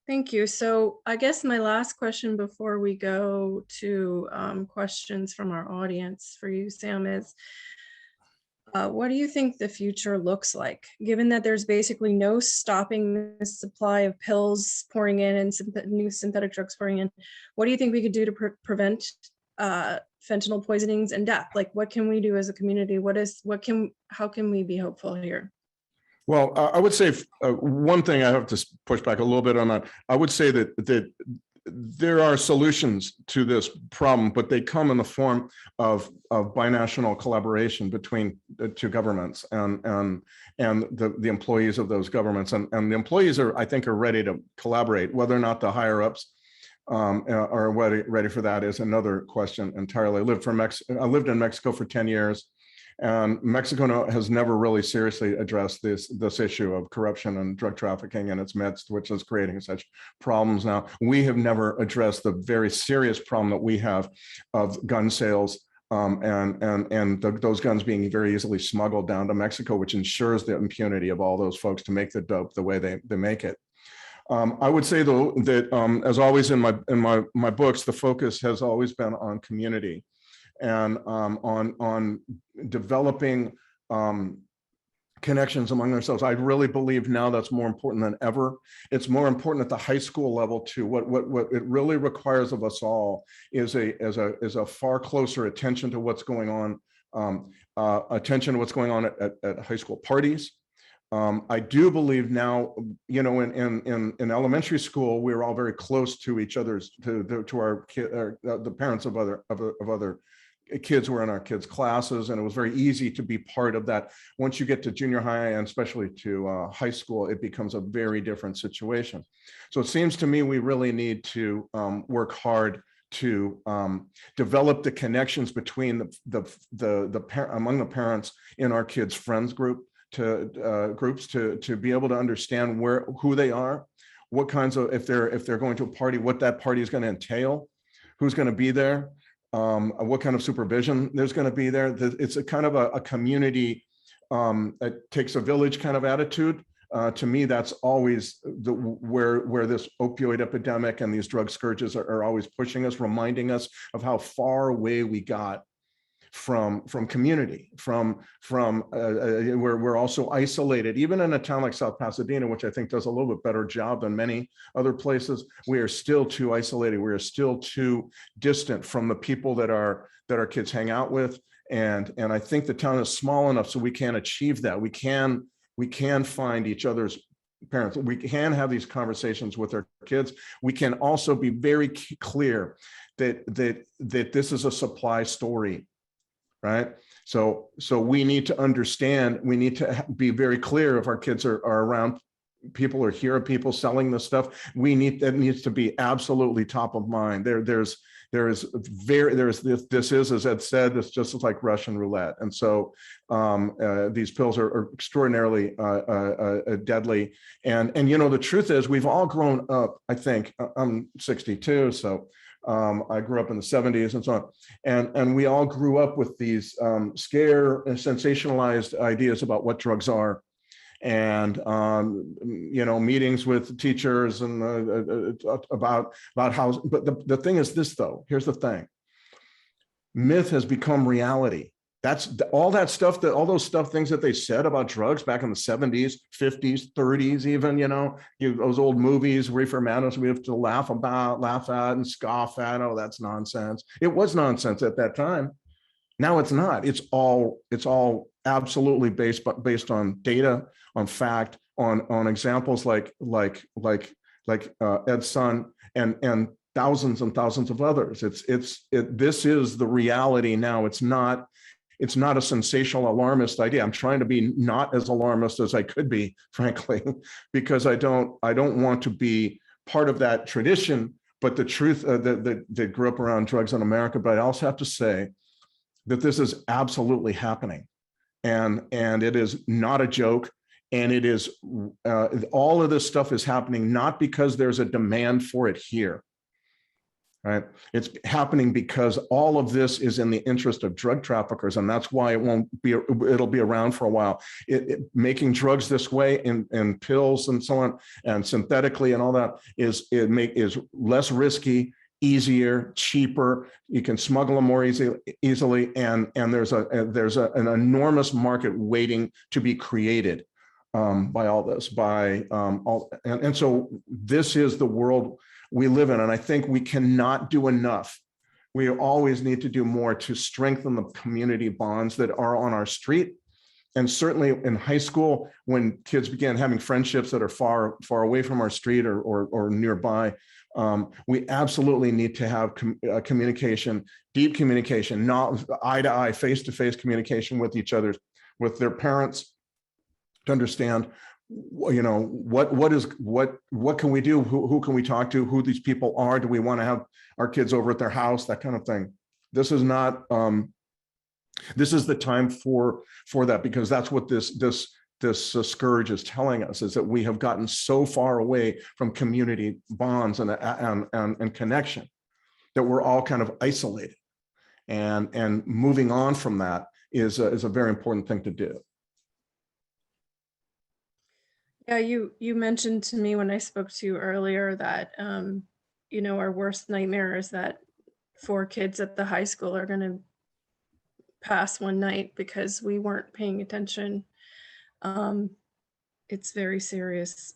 thank you. So I guess my last question before we go to questions from our audience for you, Sam, is what do you think the future looks like, given that there's basically no stopping the supply of pills pouring in and new synthetic drugs pouring in? What do you think we could do to prevent fentanyl poisonings and death? Like, what can we do as a community? How can we be hopeful here? Well, I would say one thing, I have to push back a little bit on that. I would say that there are solutions to this problem, but they come in the form of binational collaboration between the two governments and the employees of those governments. And the employees I think are ready to collaborate. Whether or not the higher ups are ready for that is another question entirely. I lived in Mexico for 10 years. And Mexico has never really seriously addressed this issue of corruption and drug trafficking in its midst, which is creating such problems now. We have never addressed the very serious problem that we have of gun sales and those guns being very easily smuggled down to Mexico, which ensures the impunity of all those folks to make the dope the way they make it. I would say, though, that as always in my books, the focus has always been on community and on developing connections among ourselves. I really believe now that's more important than ever. It's more important at the high school level too. What it really requires of us all is a far closer attention to what's going on, at high school parties. I do believe now, in elementary school, we were all very close to each other's, to our the parents of other kids were in our kids' classes, and it was very easy to be part of that. Once you get to junior high and especially to high school, it becomes a very different situation. So it seems to me we really need to work hard develop the connections between among the parents in our kids' friends groups to be able to understand who they are, what kinds of, if they're going to a party, what that party is going to entail, who's going to be there, what kind of supervision there's going to be there. It's a kind of a community, it takes a village kind of attitude. To me, that's always where this opioid epidemic and these drug scourges are always pushing us, reminding us of how far away we got from community, where we're also isolated. Even in a town like South Pasadena, which I think does a little bit better job than many other places, we are still too isolated. We are still too distant from the people that our kids hang out with. And I think the town is small enough so we can achieve that. We can find each other's parents. We can have these conversations with our kids. We can also be very clear that this is a supply story, right? So we need to understand, we need to be very clear if our kids are around people or hear of people selling this stuff. That needs to be absolutely top of mind. This is, as Ed said, this just like Russian roulette. And so these pills are extraordinarily deadly. And the truth is, we've all grown up, I think, I'm 62, so I grew up in the 70s and so on. And we all grew up with these scare and sensationalized ideas about what drugs are. And meetings with teachers and about how, but the thing is this, though, here's the thing. Myth has become reality. That's all that stuff, all those things that they said about drugs back in the 70s, 50s, 30s, even, those old movies, Reefer Madness, we have to laugh at and scoff at. Oh, that's nonsense. It was nonsense at that time. Now it's not. It's all absolutely based on data, on fact, on examples like Ed's son and thousands and thousands of others. This is the reality now. It's not a sensational alarmist idea. I'm trying to be not as alarmist as I could be, frankly, because I don't want to be part of that tradition. But the truth that grew up around drugs in America. But I also have to say that this is absolutely happening, and it is not a joke. And it is all of this stuff is happening not because there's a demand for it here, right? It's happening because all of this is in the interest of drug traffickers, and that's why it'll be around for a while. Making drugs this way in pills and so on, and synthetically and all that is less risky, easier, cheaper. You can smuggle them more easily, and there's an enormous market waiting to be created by all this, and so this is the world we live in. And I think we cannot do enough. We always need to do more to strengthen the community bonds that are on our street. And certainly in high school, when kids began having friendships that are far away from our street or nearby, we absolutely need to have communication, deep communication, not eye-to-eye, face-to-face communication with each other, with their parents, to understand, what can we do? Who can we talk to? Who these people are? Do we want to have our kids over at their house? That kind of thing. This is not. This is the time for that, because that's what this scourge is telling us, is that we have gotten so far away from community bonds and connection that we're all kind of isolated, and moving on from that is a very important thing to do. Yeah, you mentioned to me when I spoke to you earlier that, our worst nightmare is that 4 kids at the high school are going to pass one night because we weren't paying attention. It's very serious.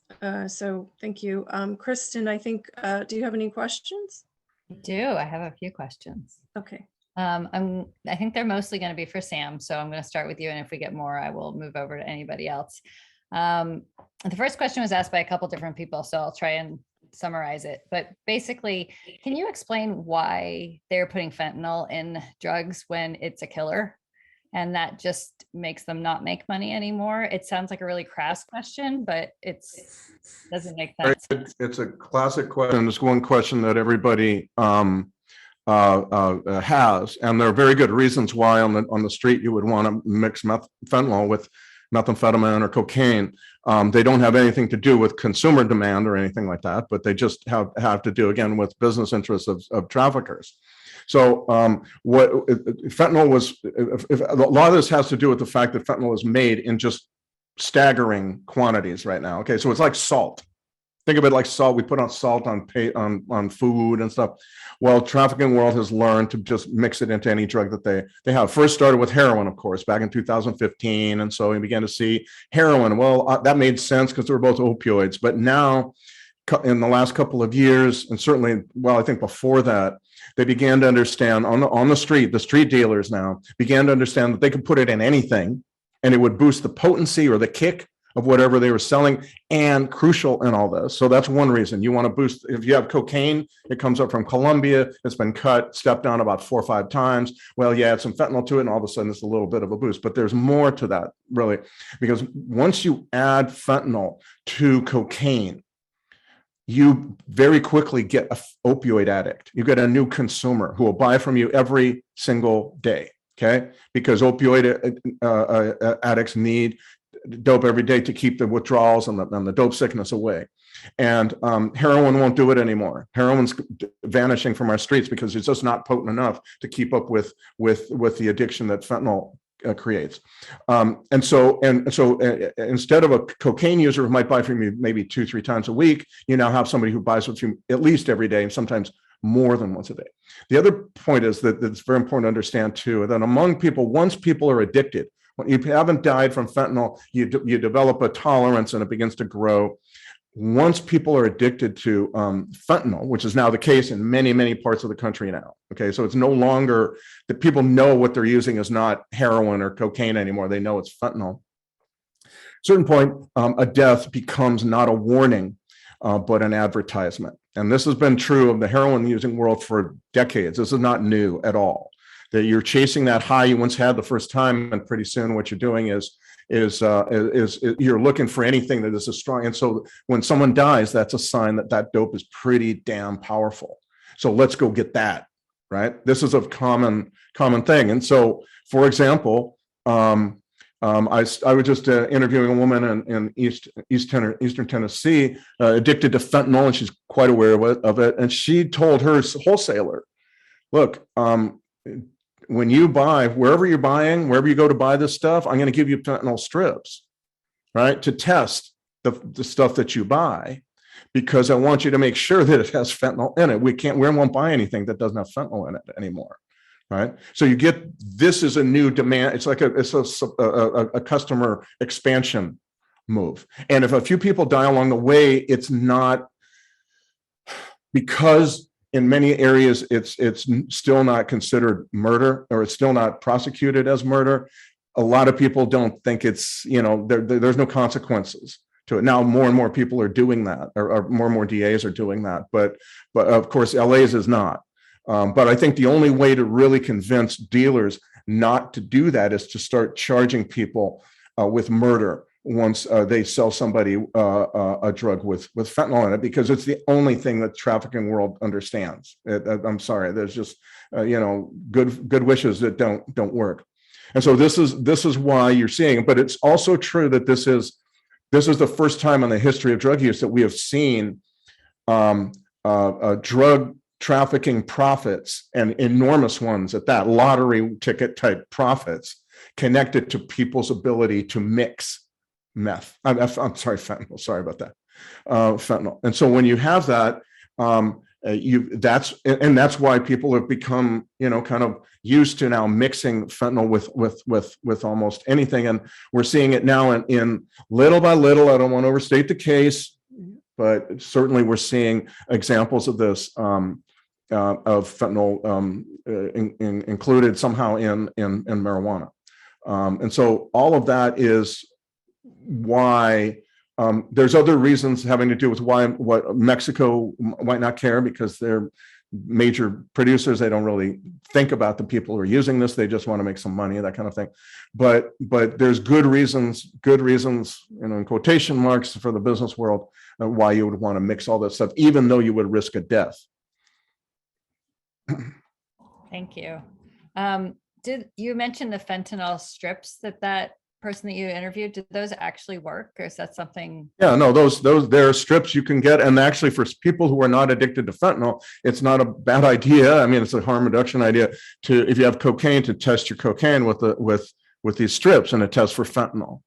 So thank you. Kristen, I think, do you have any questions? I do. I have a few questions. Okay. I think they're mostly going to be for Sam. So I'm going to start with you. And if we get more, I will move over to anybody else. The first question was asked by a couple different people, so I'll try and summarize it. But basically, can you explain why they're putting fentanyl in drugs when it's a killer, and that just makes them not make money anymore? It sounds like a really crass question, but it doesn't make sense. It's a classic question. It's one question that everybody has, and there are very good reasons why on the street you would want to mix fentanyl with methamphetamine or cocaine. They don't have anything to do with consumer demand or anything like that, but they just have to do, again, with business interests of traffickers. So what fentanyl was, a lot of this has to do with the fact that fentanyl is made in just staggering quantities right now. Okay, so it's like salt. Think of it like salt. We put on salt on food and stuff. Well, trafficking world has learned to just mix it into any drug that they have. First started with heroin, of course, back in 2015. And so we began to see heroin. Well, that made sense because they were both opioids. But now, in the last couple of years, and certainly, well, I think before that, they began to understand on the street dealers now began to understand that they could put it in anything and it would boost the potency or the kick of whatever they were selling, and crucial in all this. So that's one reason you want to boost. If you have cocaine, it comes up from Colombia, it's been stepped down about 4 or 5 times. Well, you add some fentanyl to it, and all of a sudden it's a little bit of a boost. But there's more to that, really, because once you add fentanyl to cocaine, you very quickly get an opioid addict. You get a new consumer who will buy from you every single day, okay? Because opioid addicts need dope every day to keep the withdrawals and the dope sickness away. And heroin won't do it anymore. Heroin's vanishing from our streets because it's just not potent enough to keep up with the addiction that fentanyl creates. And so instead of a cocaine user who might buy from you maybe 2-3 times a week, you now have somebody who buys from you at least every day, and sometimes more than once a day. The other point is that it's very important to understand too, that among people, once people are addicted, when you haven't died from fentanyl, you develop a tolerance and it begins to grow. Once people are addicted to fentanyl, which is now the case in many, many parts of the country now, okay, so it's no longer that people know what they're using is not heroin or cocaine anymore. They know it's fentanyl. At a certain point, a death becomes not a warning, but an advertisement. And this has been true of the heroin using world for decades. This is not new at all. That you're chasing that high you once had the first time, and pretty soon what you're doing is you're looking for anything that is a strong. And so when someone dies, that's a sign that that dope is pretty damn powerful. So let's go get that, right? This is a common thing. And so, for example, I was just interviewing a woman in Eastern Tennessee addicted to fentanyl, and she's quite aware of it. And she told her wholesaler, look, when you buy, wherever you're buying, wherever you go to buy this stuff, I'm going to give you fentanyl strips, right? To test the stuff that you buy, because I want you to make sure that it has fentanyl in it. We won't buy anything that doesn't have fentanyl in it anymore, right? So you get, this is a new demand. It's like a customer expansion move. And if a few people die along the way, it's not because in many areas, it's still not considered murder, or it's still not prosecuted as murder. A lot of people don't think it's, there's no consequences to it. Now, more and more people are doing that, or more and more DAs are doing that. But of course, LA's is not. But I think the only way to really convince dealers not to do that is to start charging people with murder once they sell somebody a drug with fentanyl in it, because it's the only thing that the trafficking world understands. I'm sorry, there's just good wishes that don't work. And so this is why you're seeing it. But it's also true that this is the first time in the history of drug use that we have seen drug trafficking profits, and enormous ones at that, lottery ticket type profits, connected to people's ability to mix meth. I'm sorry, fentanyl. Sorry about that. Fentanyl. And so when you have that, that's why people have become, kind of used to now mixing fentanyl with almost anything. And we're seeing it now in little by little. I don't want to overstate the case, but certainly we're seeing examples of this, of fentanyl included somehow in marijuana. And so all of that is why there's other reasons having to do with what Mexico might not care, because they're major producers. They don't really think about the people who are using this. They just want to make some money, that kind of thing. But there's good reasons, in quotation marks, for the business world why you would want to mix all this stuff, even though you would risk a death. Thank you. Did you mention the fentanyl strips that person that you interviewed, did those actually work, or is that something? Yeah, no, those there are strips you can get, and actually for people who are not addicted to fentanyl, it's not a bad idea. I mean, it's a harm reduction idea to, if you have cocaine, to test your cocaine with these strips, and it tests for fentanyl.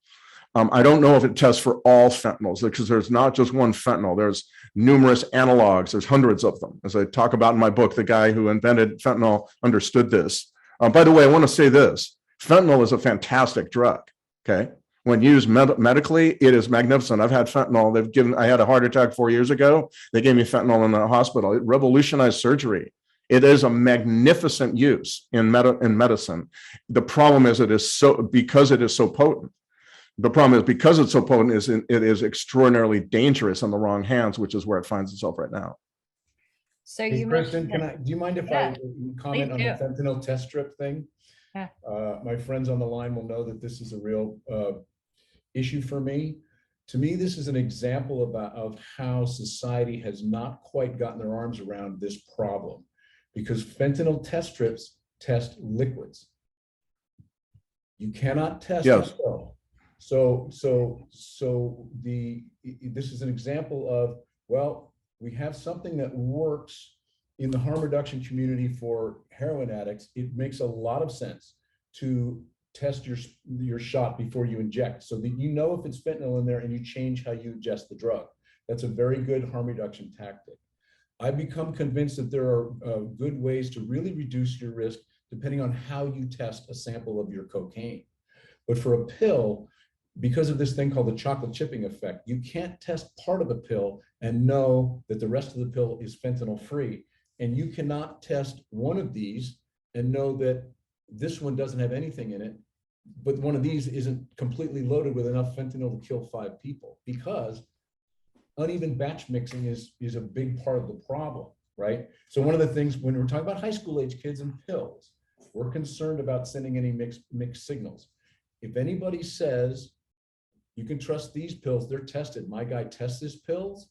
I don't know if it tests for all fentanyls, because there's not just one fentanyl. There's numerous analogs. There's hundreds of them. As I talk about in my book, the guy who invented fentanyl understood this. By the way, I want to say this. Fentanyl is a fantastic drug, okay? When used medically, it is magnificent. I've had fentanyl. I had a heart attack 4 years ago. They gave me fentanyl in the hospital. It revolutionized surgery. It is a magnificent use in medicine. The problem is because it is so potent. The problem is because it's so potent, it is extraordinarily dangerous in the wrong hands, which is where it finds itself right now. So Hey, you Kristen, mentioned do you mind if Yeah, I comment on the do. fentanyl test strip thing? Yeah. My friends on the line will know that this is a real issue for me. To me, this is an example of how society has not quite gotten their arms around this problem, because fentanyl test strips test liquids. You cannot test a Yes. pill. This is an example of, well, we have something that works in the harm reduction community for heroin addicts. It makes a lot of sense to test your shot before you inject, so that you know if it's fentanyl in there and you change how you ingest the drug. That's a very good harm reduction tactic. I've become convinced that there are good ways to really reduce your risk depending on how you test a sample of your cocaine. But for a pill, because of this thing called the chocolate chipping effect, you can't test part of a pill and know that the rest of the pill is fentanyl free. And you cannot test one of these and know that this one doesn't have anything in it, but one of these isn't completely loaded with enough fentanyl to kill 5 people, because uneven batch mixing is a big part of the problem, right? So one of the things when we're talking about high school age kids and pills, we're concerned about sending any mixed signals. If anybody says you can trust these pills, they're tested, my guy tests his pills,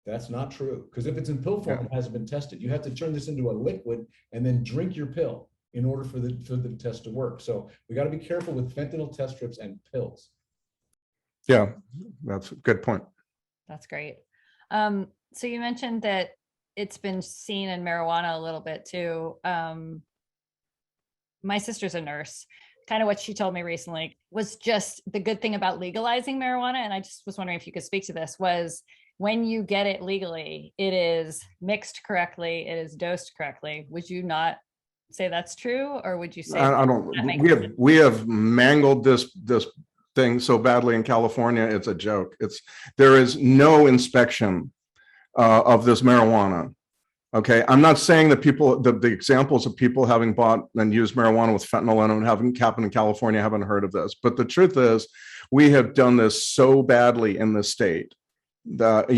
that's not true. Because if it's in pill form, it hasn't been tested. You have to turn this into a liquid and then drink your pill in order for the test to work. So we got to be careful with fentanyl test strips and pills. Yeah, that's a good point. That's great. So you mentioned that it's been seen in marijuana a little bit too. My sister's a nurse. Kind of what she told me recently was just the good thing about legalizing marijuana. And I just was wondering if you could speak to this, was when you get it legally, it is mixed correctly, it is dosed correctly. Would you not say that's true? Or would you say I don't, we have mangled this thing so badly in California, it's a joke. There is no inspection of this marijuana. Okay, I'm not saying that the examples of people having bought and used marijuana with fentanyl and having happened in California, haven't heard of this. But the truth is, we have done this so badly in the state that,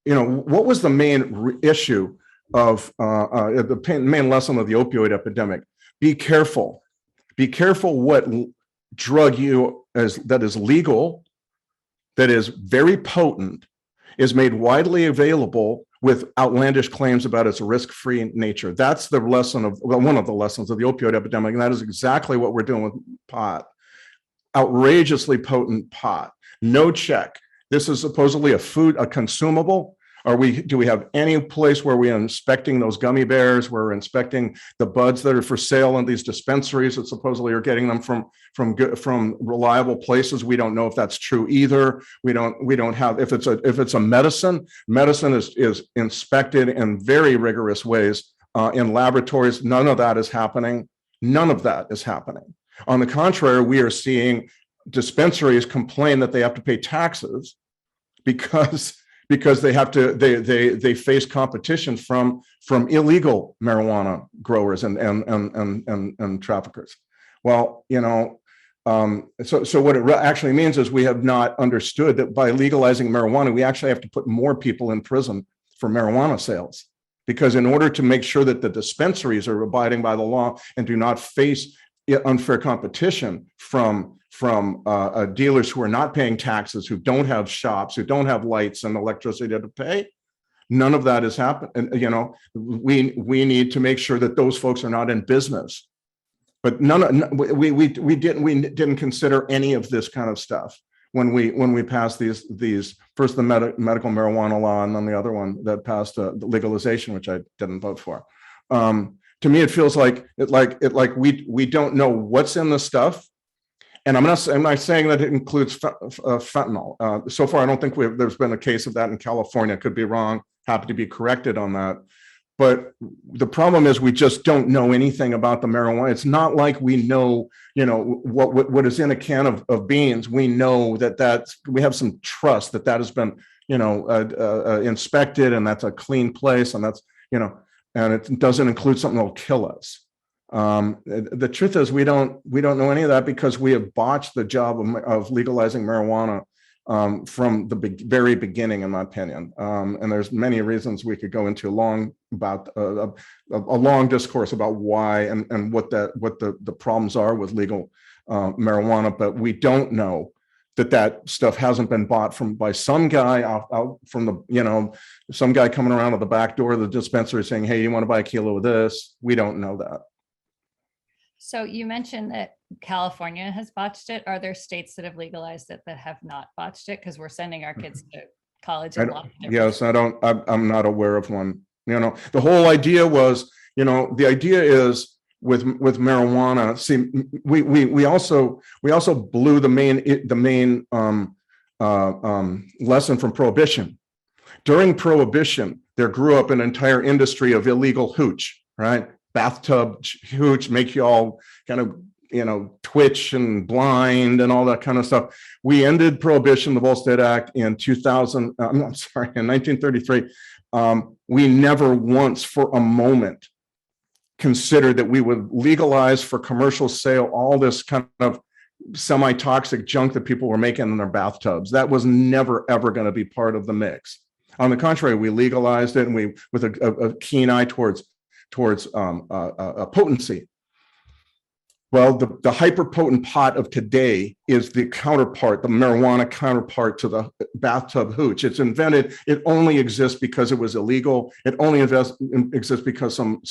what was the main issue of the main lesson of the opioid epidemic? Be careful. Be careful what drug that is legal, that is very potent, is made widely available with outlandish claims about its risk-free nature. That's the lesson one of the lessons of the opioid epidemic, and that is exactly what we're doing with pot. Outrageously potent pot, no check. This is supposedly a consumable. Do we have any place where we are inspecting those gummy bears, where we're inspecting the buds that are for sale in these dispensaries that supposedly are getting them from reliable places? We don't know if that's true either. We don't have, if it's a medicine is inspected in very rigorous ways in laboratories. None of that is happening. None of that is happening. On the contrary, we are seeing dispensaries complain that they have to pay taxes because they face competition from illegal marijuana growers and traffickers. Well, so what it actually means is we have not understood that by legalizing marijuana, we actually have to put more people in prison for marijuana sales, because in order to make sure that the dispensaries are abiding by the law and do not face unfair competition from dealers who are not paying taxes, who don't have shops, who don't have lights and electricity to pay, None of that has happened. And, you know, we need to make sure that those folks are not in business. But we didn't consider any of this kind of stuff when we passed these first the medical marijuana law, and then the other one that passed the legalization, which I didn't vote for. To me, it feels like we don't know what's in the stuff. And I'm not saying that it includes fentanyl. So far, I don't think there's been a case of that in California. Could be wrong. Happy to be corrected on that. But the problem is we just don't know anything about the marijuana. It's not like we know, you know, what is in a can of beans. We know we have some trust that has been, you know, inspected, and that's a clean place, and that's, you know, and it doesn't include something that will kill us. The truth is we don't know any of that because we have botched the job of legalizing marijuana from the very beginning, in my opinion. And there's many reasons we could go into a long discourse about why and what the problems are with legal marijuana, but we don't know that stuff hasn't been bought by some guy out from the, you know, some guy coming around to the back door of the dispensary saying, hey, you want to buy a kilo of this? We don't know that. So you mentioned that California has botched it. Are there states that have legalized it that have not botched it? Because we're sending our kids to college. Yes, I'm not aware of one. You know, the whole idea was, you know, the idea is with marijuana. See, we also blew the main lesson from Prohibition. During Prohibition, there grew up an entire industry of illegal hooch, right? Bathtub hooch, make you all kind of, you know, twitch and blind and all that kind of stuff. We ended Prohibition, the Volstead Act, in 1933. We never once for a moment considered that we would legalize for commercial sale all this kind of semi-toxic junk that people were making in their bathtubs. That was never, ever going to be part of the mix. On the contrary, we legalized it, and we, with a keen eye towards potency. Well, the hyper-potent pot of today is the counterpart, the marijuana counterpart to the bathtub hooch. It's invented. It only exists because it was illegal. It only exists because some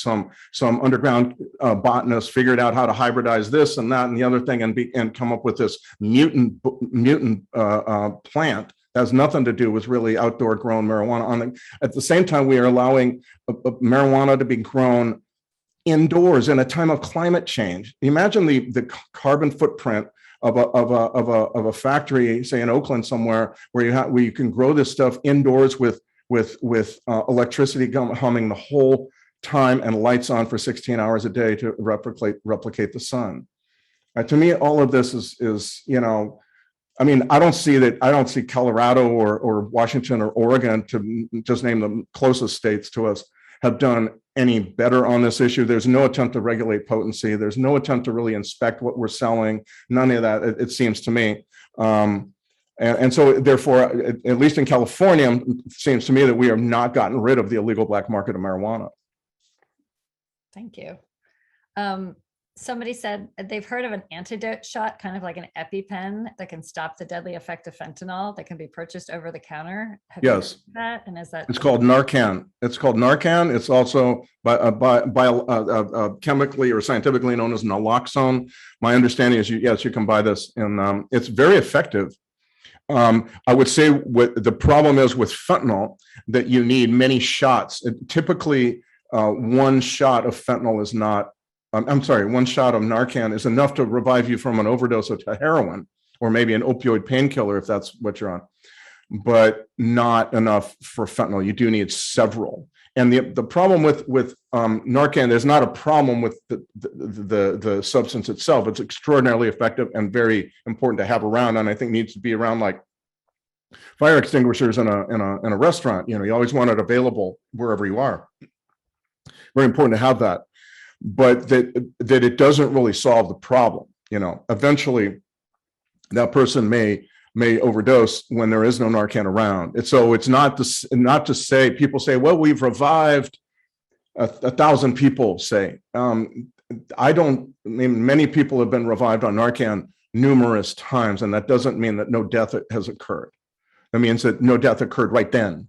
underground botanist figured out how to hybridize this and that and the other thing and come up with this mutant plant. That has nothing to do with really outdoor grown marijuana. At the same time, we are allowing marijuana to be grown indoors in a time of climate change. Imagine the carbon footprint of a factory, say in Oakland somewhere, where you can grow this stuff indoors with electricity humming the whole time and lights on for 16 hours a day to replicate the sun. To me, all of this is, you know, I mean, I don't see Colorado or Washington or Oregon, to just name the closest states to us, have done any better on this issue. There's no attempt to regulate potency. There's no attempt to really inspect what we're selling. None of that, it seems to me. And so therefore, at least in California, it seems to me that we have not gotten rid of the illegal black market of marijuana. Thank you. Somebody said they've heard of an antidote shot, kind of like an EpiPen, that can stop the deadly effect of fentanyl, that can be purchased over the counter. Have you heard of that? And is that? It's called Narcan. It's called Narcan. It's also chemically or scientifically known as naloxone. My understanding is, yes, you can buy this, and it's very effective. I would say what the problem is with fentanyl, that you need many shots. Typically, one shot of fentanyl is not. One shot of Narcan is enough to revive you from an overdose of heroin, or maybe an opioid painkiller if that's what you're on, but not enough for fentanyl. You do need several. And the problem with Narcan, there's not a problem with the substance itself. It's extraordinarily effective and very important to have around, and I think needs to be around like fire extinguishers in a restaurant. You know, you always want it available wherever you are. Very important to have that. But that it doesn't really solve the problem. You know, eventually that person may overdose when there is no Narcan around. And so it's not to say, people say, well, we've revived 1,000 people, say. Many people have been revived on Narcan numerous times, and that doesn't mean that no death has occurred. That means that no death occurred right then.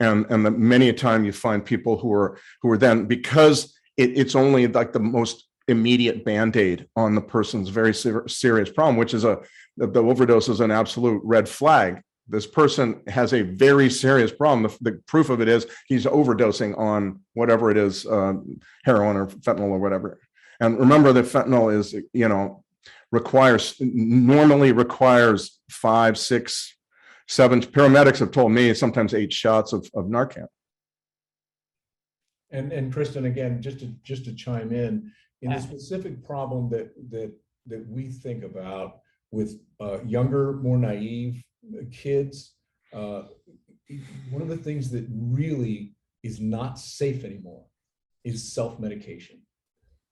and many a time you find people who are then, because it's only like the most immediate band-aid on the person's very serious problem, which is the overdose is an absolute red flag. This person has a very serious problem. The proof of it is he's overdosing on whatever it is, heroin or fentanyl or whatever. And remember that fentanyl is, normally requires 5, 6, 7, paramedics have told me sometimes 8 shots of Narcan. And Kristen, again, just to chime in the specific problem that we think about with younger, more naive kids, one of the things that really is not safe anymore is self-medication.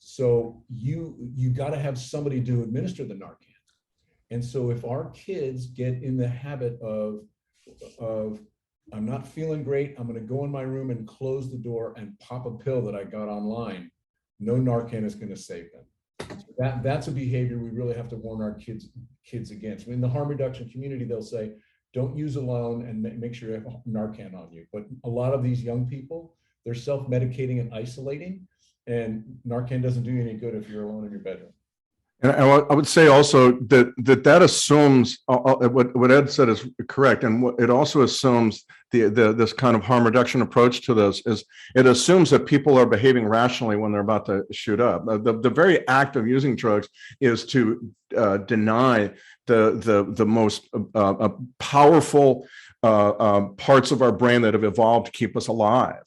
So you got to have somebody to administer the Narcan. And so if our kids get in the habit of I'm not feeling great, I'm going to go in my room and close the door and pop a pill that I got online, no Narcan is going to save them. So that's a behavior we really have to warn our kids against. In the harm reduction community, they'll say, don't use alone and make sure you have Narcan on you. But a lot of these young people, they're self-medicating and isolating, and Narcan doesn't do you any good if you're alone in your bedroom. And I would say also that assumes what Ed said is correct, and it also assumes this kind of harm reduction approach to this is it assumes that people are behaving rationally when they're about to shoot up. The very act of using drugs is to deny the most powerful parts of our brain that have evolved to keep us alive.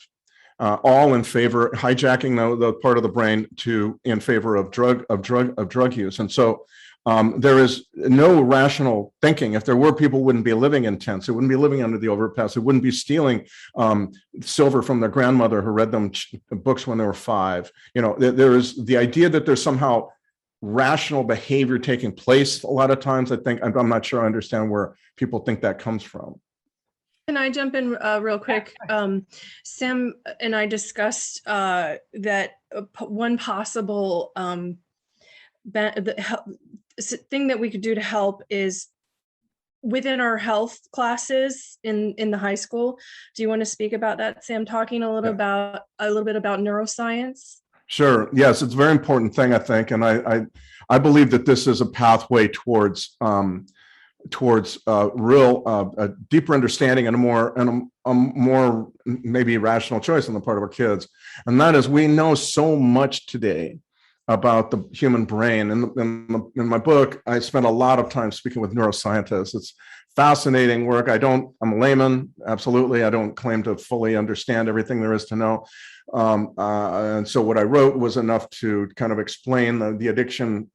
All in favor, hijacking the part of the brain in favor of drug use. And so there is no rational thinking. If there were, people wouldn't be living in tents. They wouldn't be living under the overpass. They wouldn't be stealing silver from their grandmother who read them books when they were 5. There is the idea that there's somehow rational behavior taking place. A lot of times, I'm not sure I understand where people think that comes from. Can I jump in real quick? Sam and I discussed that one possible thing that we could do to help is within our health classes in the high school. Do you want to speak about that, Sam? Talking a little bit about neuroscience. Sure. Yes, it's a very important thing, I think, and I believe that this is a pathway towards real deeper understanding and a more maybe rational choice on the part of our kids. And that is, we know so much today about the human brain. In my book, I spent a lot of time speaking with neuroscientists. It's fascinating work. I'm a layman, absolutely. I don't claim to fully understand everything there is to know. And so what I wrote was enough to kind of explain the addiction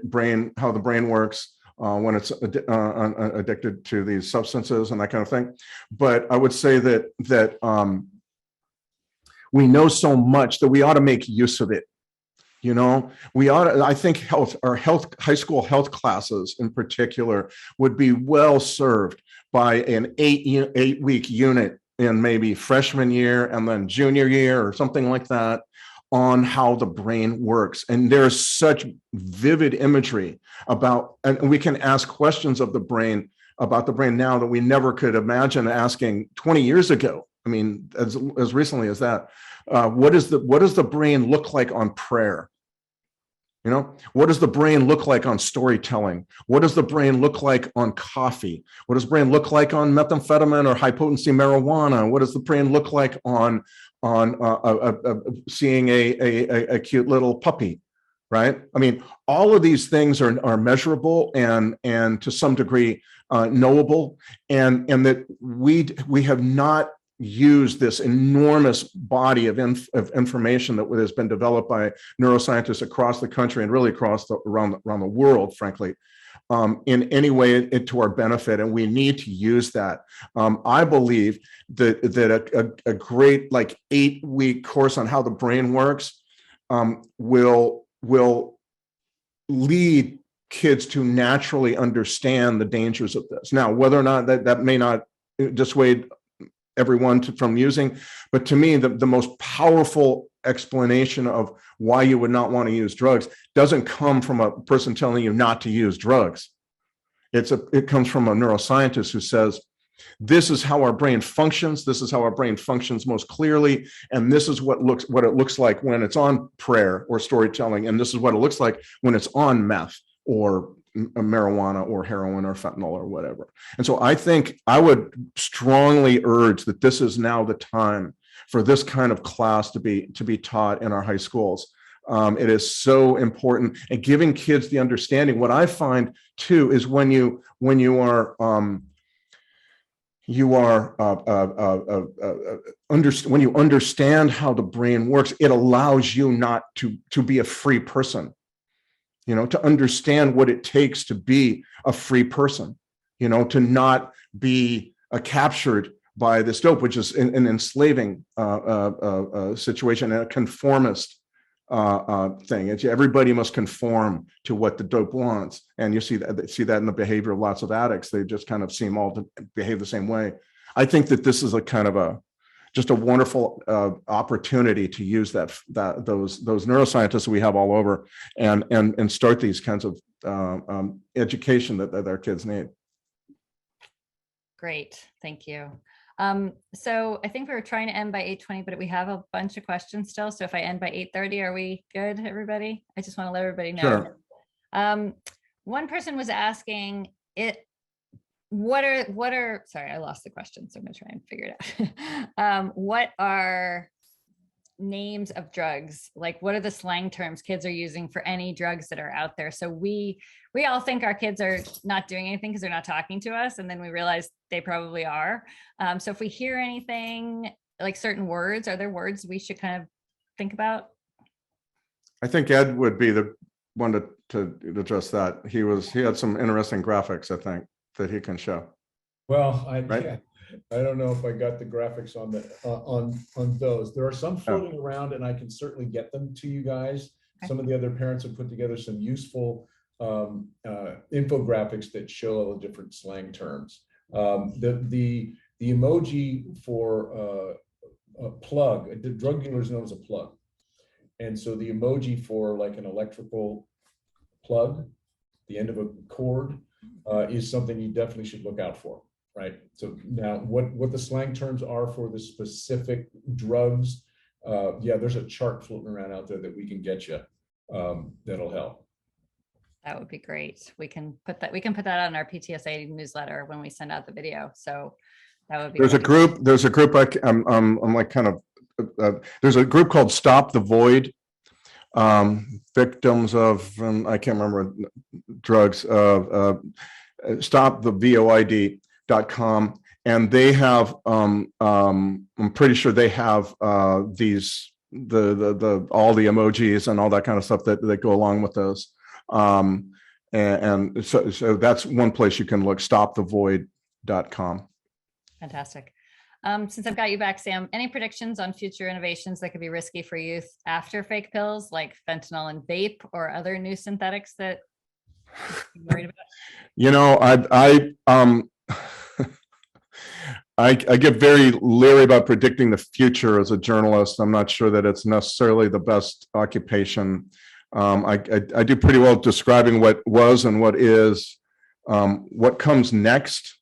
brain, how the brain works, when it's addicted to these substances and that kind of thing. But I would say that we know so much that we ought to make use of it. We ought to, I think high school health classes in particular would be well served by an 8-week unit in maybe freshman year and then junior year or something like that, on how the brain works. And there's such vivid imagery and we can ask questions of the brain, about the brain now that we never could imagine asking 20 years ago. I mean, as recently as that. What does the brain look like on prayer? What does the brain look like on storytelling? What does the brain look like on coffee? What does the brain look like on methamphetamine or high potency marijuana? What does the brain look like on seeing a cute little puppy, right? I mean, all of these things are measurable and to some degree knowable, and that we have not used this enormous body of information that has been developed by neuroscientists across the country and really across around the world, frankly, in any way to our benefit, and we need to use that. I believe that a great 8-week course on how the brain works will lead kids to naturally understand the dangers of this. Now, whether or not that may not dissuade everyone from using, but to me, the most powerful explanation of why you would not want to use drugs doesn't come from a person telling you not to use drugs. It comes from a neuroscientist who says, This is how our brain functions. This is how our brain functions most clearly. And this is what it looks like when it's on prayer or storytelling. And this is what it looks like when it's on meth or marijuana or heroin or fentanyl or whatever. And so I think I would strongly urge that this is now the time for this kind of class to be taught in our high schools. It is so important, and giving kids the understanding. What I find too is when you are when you understand how the brain works, it allows you not to be a free person, to understand what it takes to be a free person, to not be captured by this dope, which is an enslaving situation and a conformist thing. Everybody must conform to what the dope wants, and you see that in the behavior of lots of addicts. They just kind of seem all to behave the same way. I think that this is a kind of just a wonderful opportunity to use those neuroscientists we have all over and start these kinds of education that our kids need. Great, thank you. So I think we were trying to end by 8:20, but we have a bunch of questions still. So if I end by 8:30, are we good, everybody? I just want to let everybody know. Sure. One person was asking what are, sorry, I lost the question. So I'm gonna try and figure it out. What are names of drugs? Like, what are the slang terms kids are using for any drugs that are out there? So we all think our kids are not doing anything because they're not talking to us, and then we realize they probably are. So if we hear anything like certain words, are there words we should kind of think about? I think Ed would be the one to address that. He had some interesting graphics, I think, that he can show. Well, Right? I don't know if I got the graphics on those. There are some floating around, and I can certainly get them to you guys. Okay. Some of the other parents have put together some useful infographics that show all the different slang terms. The emoji for a plug, the drug dealer is known as a plug, and so the emoji for like an electrical plug, the end of a cord, is something you definitely should look out for. Right. So now what the slang terms are for the specific drugs, there's a chart floating around out there that we can get you that'll help. That would be great. We can put that on our PTSA newsletter when we send out the video. So that would be There's a group I'm like kind of there's a group called Stop the Void, victims of I can't remember drugs, stop the void.com, and they have I'm pretty sure they have these all the emojis and all that kind of stuff that go along with those, and so that's one place you can look, stopthevoid.com. Fantastic. Since I've got you back, Sam, any predictions on future innovations that could be risky for youth after fake pills like fentanyl and vape or other new synthetics that you're worried about? I get very leery about predicting the future as a journalist. I'm not sure that it's necessarily the best occupation. I do pretty well describing what was and what is. What comes next?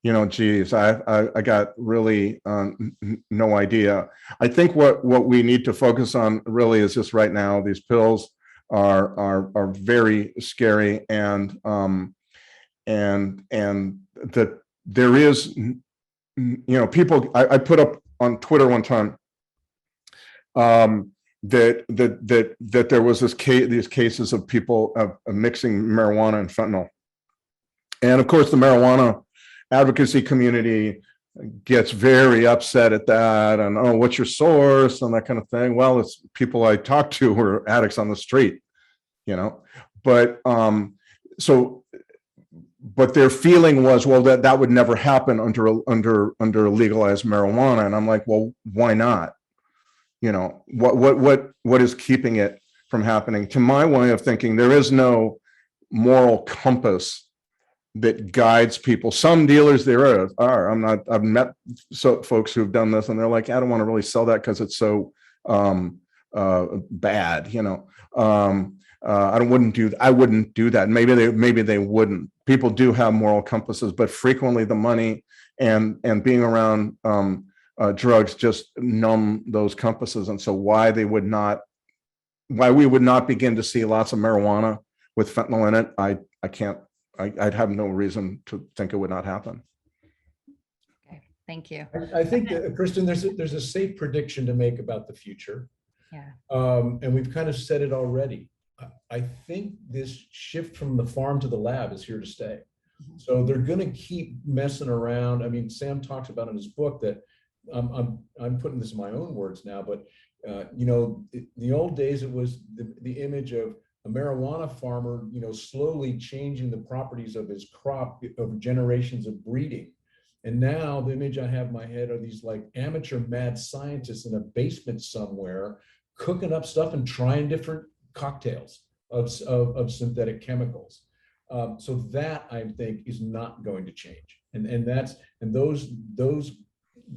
Geez, I got really no idea. I think what we need to focus on really is just right now. These pills are very scary, and that there is, people. I put up on Twitter one time that there was these cases of people mixing marijuana and fentanyl, and of course the marijuana advocacy community gets very upset at that, and what's your source and that kind of thing. Well, it's people I talked to who are addicts on the street, but but their feeling was, well, that would never happen under legalized marijuana, and I'm like, well, why not? What is keeping it from happening? To my way of thinking, there is no moral compass that guides people. Some dealers there are. I've met folks who've done this, and they're like, I don't want to really sell that because it's so bad. I wouldn't do that. Maybe they wouldn't. people do have moral compasses, but frequently the money and being around drugs just numb those compasses. And so why we would not begin to see lots of marijuana with fentanyl in it, I'd have no reason to think it would not happen. Okay, thank you. I think that, Kristen, there's a safe prediction to make about the future. Yeah. And we've kind of said it already. I think this shift from the farm to the lab is here to stay. So they're going to keep messing around. I mean, Sam talks about in his book that I'm putting this in my own words now, but you know, the old days, it was the image of a marijuana farmer, you know, slowly changing the properties of his crop of generations of breeding. And now the image I have in my head are these like amateur mad scientists in a basement somewhere cooking up stuff and trying different cocktails of synthetic chemicals. So that, I think, is not going to change.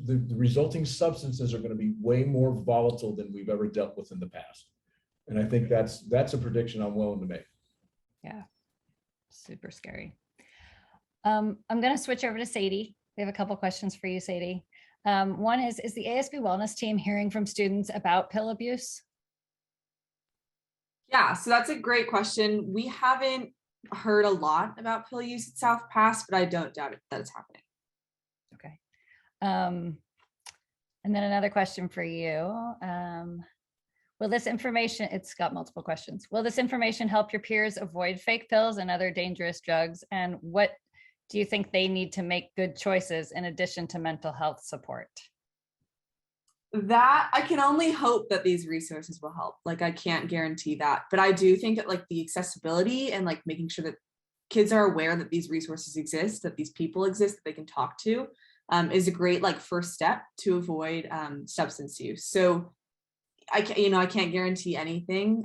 The resulting substances are going to be way more volatile than we've ever dealt with in the past. And I think that's a prediction I'm willing to make. Yeah, super scary. I'm going to switch over to Sadie. We have a couple questions for you, Sadie. One is the ASB Wellness team hearing from students about pill abuse? Yeah, so that's a great question. We haven't heard a lot about pill use at South Pass, but I don't doubt that it's happening. Okay. And then another question for you. Will this information, it's got multiple questions. Will this information help your peers avoid fake pills and other dangerous drugs? And what do you think they need to make good choices in addition to mental health support? That I can only hope that these resources will help. Like, I can't guarantee that, but I do think that like the accessibility and like making sure that kids are aware that these resources exist, that these people exist that they can talk to, is a great like first step to avoid substance use. So I can't guarantee anything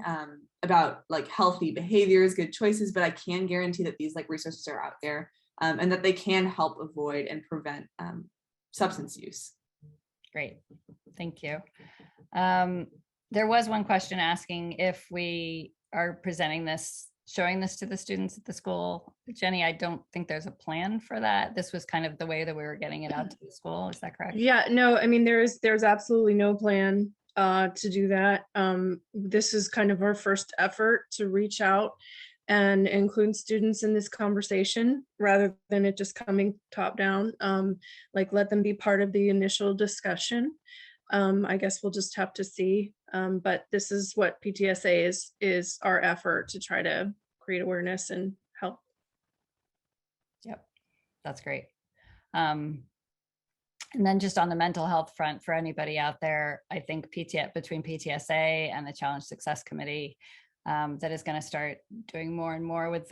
about like healthy behaviors, good choices, but I can guarantee that these like resources are out there and that they can help avoid and prevent substance use. Great, thank you. There was one question asking if we are presenting this, showing this to the students at the school. Jenny, I don't think there's a plan for that. This was kind of the way that we were getting it out to the school. Is that correct? Yeah, no, I mean, there's absolutely no plan to do that. This is kind of our first effort to reach out and include students in this conversation rather than it just coming top down. Like, let them be part of the initial discussion. I guess we'll just have to see. But this is what PTSA is our effort to try to create awareness and help. Yep, that's great. And then just on the mental health front, for anybody out there, I think between PTSA and the Challenge Success Committee, that is going to start doing more and more with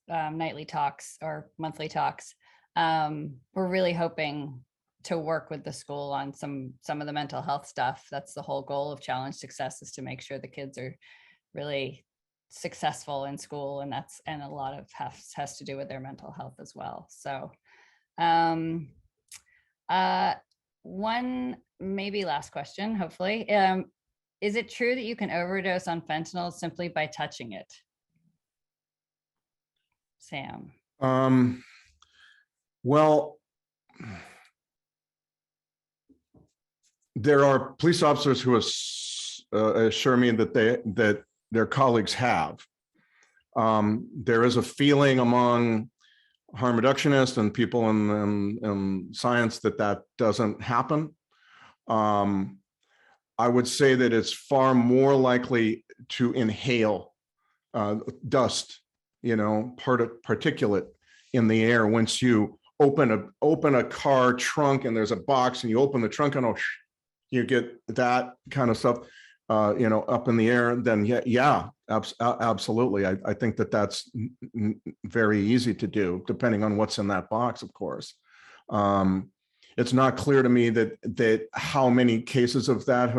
nightly talks or monthly talks. We're really hoping to work with the school on some of the mental health stuff. That's the whole goal of Challenge Success, is to make sure the kids are really successful in school, and a lot of has to do with their mental health as well. So one maybe last question, hopefully. Is it true that you can overdose on fentanyl simply by touching it? Sam. Well, there are police officers who assure me that their colleagues have. There is a feeling among harm reductionists and people in science that doesn't happen. I would say that it's far more likely to inhale dust, particulate in the air. Once you open a car trunk and there's a box and you open the trunk and you get that kind of stuff, up in the air, then yeah, absolutely. I think that's very easy to do, depending on what's in that box, of course. It's not clear to me that how many cases of that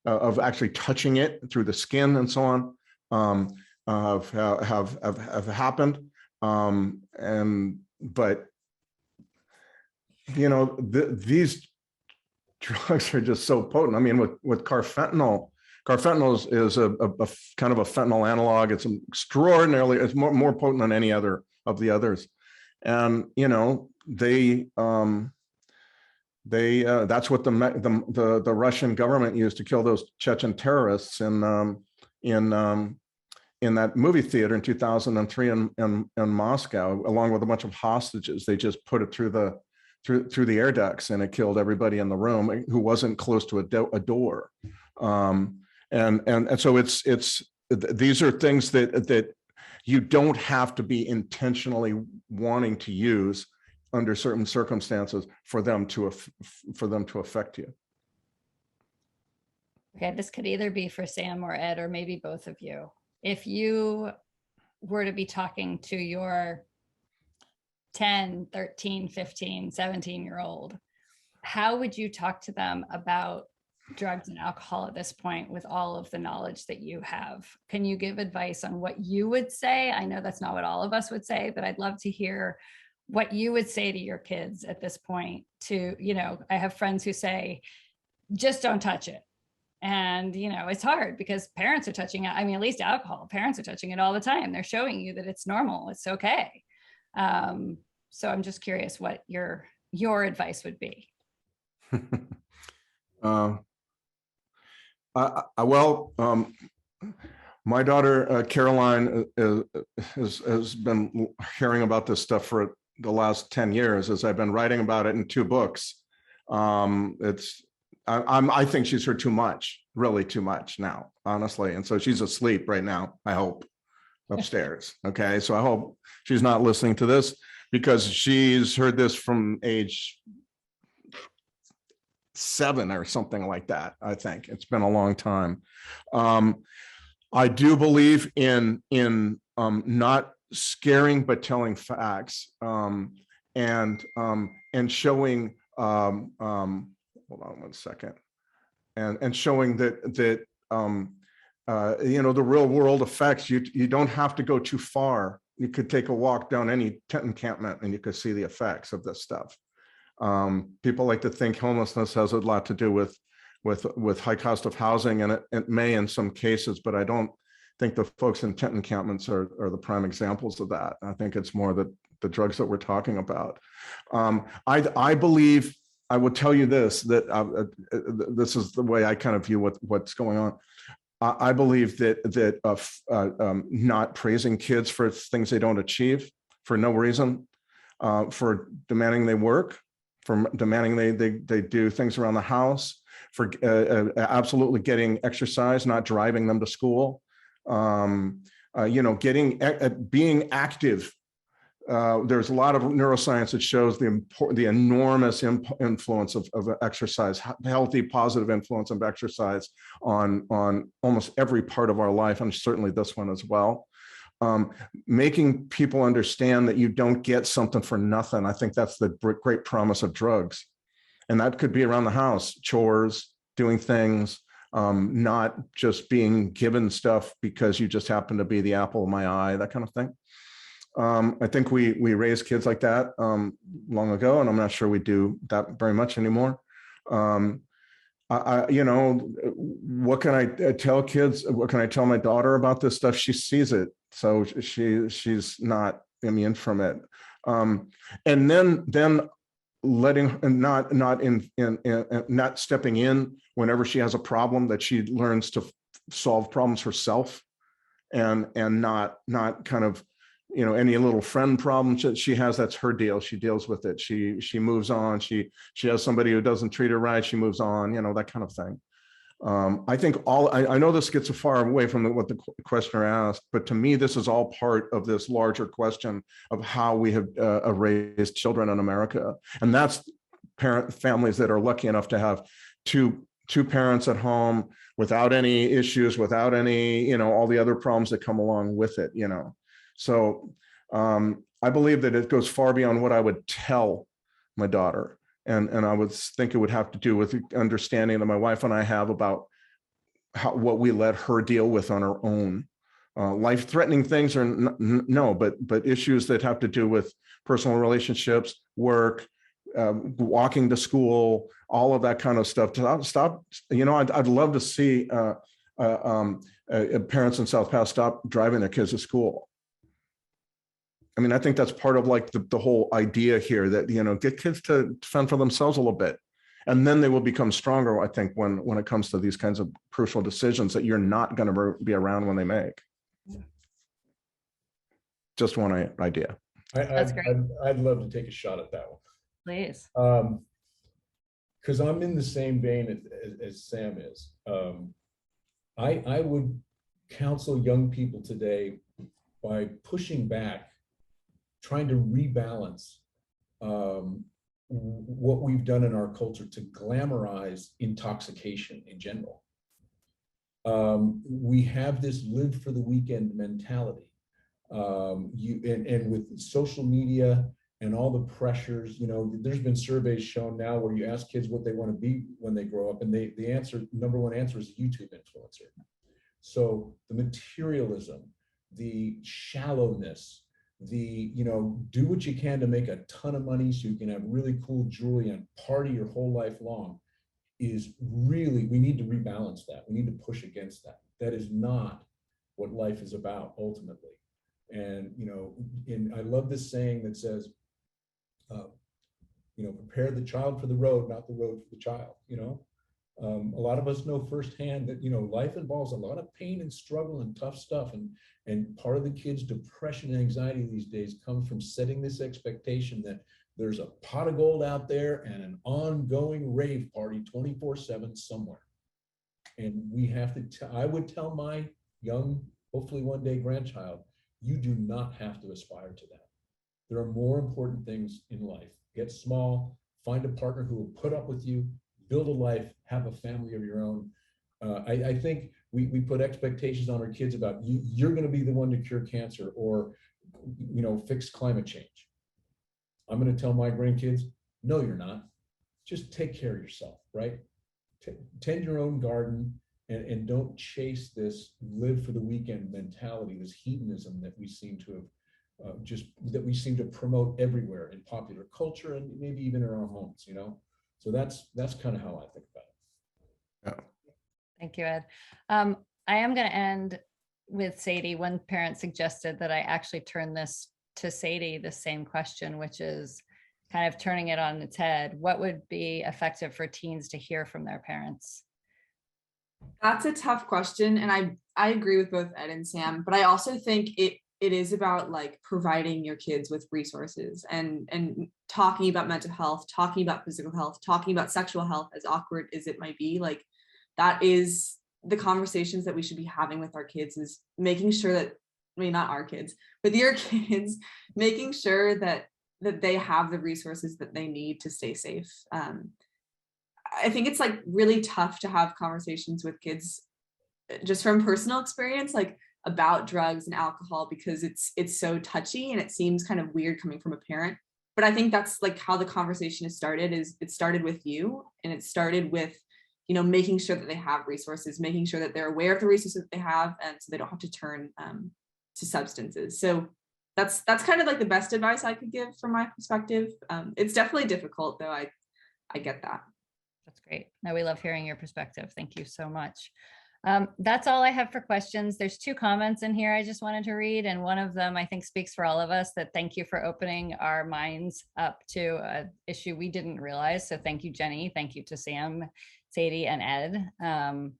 of actually touching it through the skin and so on have happened. But these drugs are just so potent. I mean, with carfentanil is a kind of a fentanyl analog. It's extraordinarily, it's more potent than any other of the others. And, you know, that's what the Russian government used to kill those Chechen terrorists in that movie theater in 2003 in Moscow, along with a bunch of hostages. They just put it through the air ducts, and it killed everybody in the room who wasn't close to a door. And so these are things that you don't have to be intentionally wanting to use under certain circumstances for them to affect you. Okay, this could either be for Sam or Ed, or maybe both of you. If you were to be talking to your 10, 13, 15, 17-year-old, how would you talk to them about drugs and alcohol at this point with all of the knowledge that you have? Can you give advice on what you would say? I know that's not what all of us would say, but I'd love to hear what you would say to your kids at this point. To, you know, I have friends who say, just don't touch it. And, you know, it's hard because parents are touching it. I mean, at least alcohol, parents are touching it all the time. They're showing you that it's normal, it's okay. So I'm just curious what your advice would be. My daughter, Caroline, has been hearing about this stuff for the last 10 years as I've been writing about it in 2 books. I think she's heard too much, really too much now, honestly. And so she's asleep right now, I hope, upstairs. Okay, so I hope she's not listening to this, because she's heard this from age 7 or something like that. I think it's been a long time. I do believe in not scaring, but telling facts, and showing. Hold on one second, and showing that you know, the real world effects. You don't have to go too far. You could take a walk down any tent encampment, and you could see the effects of this stuff. People like to think homelessness has a lot to do with high cost of housing, and it may in some cases, but I don't think the folks in tent encampments are the prime examples of that. I think it's more the drugs that we're talking about. I believe, I will tell you this, that this is the way I kind of view what's going on. I believe that not praising kids for things they don't achieve for no reason, for demanding they work, for demanding they do things around the house, for absolutely getting exercise, not driving them to school, you know, being active. There's a lot of neuroscience that shows the enormous influence of exercise, healthy, positive influence of exercise on almost every part of our life, and certainly this one as well. Making people understand that you don't get something for nothing. I think that's the great promise of drugs. And that could be around the house, chores, doing things, not just being given stuff because you just happen to be the apple of my eye, that kind of thing. I think we raised kids like that long ago, and I'm not sure we do that very much anymore. You know, what can I tell kids? What can I tell my daughter about this stuff? She sees it, so she's not immune from it. And then letting, not stepping in whenever she has a problem, that she learns to solve problems herself, and not kind of, you know, any little friend problems that she has, that's her deal. She deals with it. She moves on. She has somebody who doesn't treat her right, she moves on, you know, that kind of thing. I think I know this gets far away from what the questioner asked, but to me, this is all part of this larger question of how we have raised children in America. And that's families that are lucky enough to have two parents at home without any issues, without any, you know, all the other problems that come along with it, you know. So I believe that it goes far beyond what I would tell my daughter. And I would think it would have to do with understanding that my wife and I have about what we let her deal with on her own. Life-threatening things are no, but issues that have to do with personal relationships, work, walking to school, all of that kind of stuff. Stop. You know, I'd love to see parents in South Pass stop driving their kids to school. I mean, I think that's part of like the whole idea here that, you know, get kids to fend for themselves a little bit. And then they will become stronger, I think, when it comes to these kinds of crucial decisions that you're not going to be around when they make. Just one idea. That's great. I'd love to take a shot at that one. Please. Because I'm in the same vein as Sam is. I would counsel young people today by pushing back, trying to rebalance what we've done in our culture to glamorize intoxication in general. We have this live for the weekend mentality. And with social media and all the pressures, you know, there's been surveys shown now where you ask kids what they want to be when they grow up, and the answer, number one answer is YouTube influencer. So the materialism, the shallowness, the, you know, do what you can to make a ton of money so you can have really cool jewelry and party your whole life long is really, we need to rebalance that. We need to push against that. That is not what life is about ultimately. And, you know, I love this saying that says, you know, prepare the child for the road, not the road for the child. You know, a lot of us know firsthand that, you know, life involves a lot of pain and struggle and tough stuff. And part of the kids' depression and anxiety these days comes from setting this expectation that there's a pot of gold out there and an ongoing rave party 24/7 somewhere. And we have to, I would tell my young, hopefully one day grandchild, you do not have to aspire to that. There are more important things in life. Get small, find a partner who will put up with you, build a life, have a family of your own. I think we put expectations on our kids about you're going to be the one to cure cancer or, you know, fix climate change. I'm going to tell my grandkids, no, you're not. Just take care of yourself, right? Tend your own garden and don't chase this live for the weekend mentality, this hedonism that we seem to have that we seem to promote everywhere in popular culture and maybe even in our homes, you know? So that's kind of how I think about it. Yeah. Thank you, Ed. I am going to end with Sadie. One parent suggested that I actually turn this to Sadie, the same question, which is kind of turning it on its head. What would be effective for teens to hear from their parents? That's a tough question. And I agree with both Ed and Sam, but I also think it is about like providing your kids with resources and talking about mental health, talking about physical health, talking about sexual health, as awkward as it might be. Like that is the conversations that we should be having with our kids, is making sure that, I mean, not our kids, but your kids, making sure that they have the resources that they need to stay safe. I think it's like really tough to have conversations with kids just from personal experience, like about drugs and alcohol, because it's so touchy and it seems kind of weird coming from a parent. But I think that's like how the conversation has started, is it started with you, and it started with, you know, making sure that they have resources, making sure that they're aware of the resources that they have, and so they don't have to turn to substances. So that's kind of like the best advice I could give from my perspective. It's definitely difficult though. I get that. That's great. No, we love hearing your perspective. Thank you so much. That's all I have for questions. There's 2 comments in here I just wanted to read, and one of them I think speaks for all of us, that thank you for opening our minds up to an issue we didn't realize. So thank you, Jenny. Thank you to Sam, Sadie, and Ed.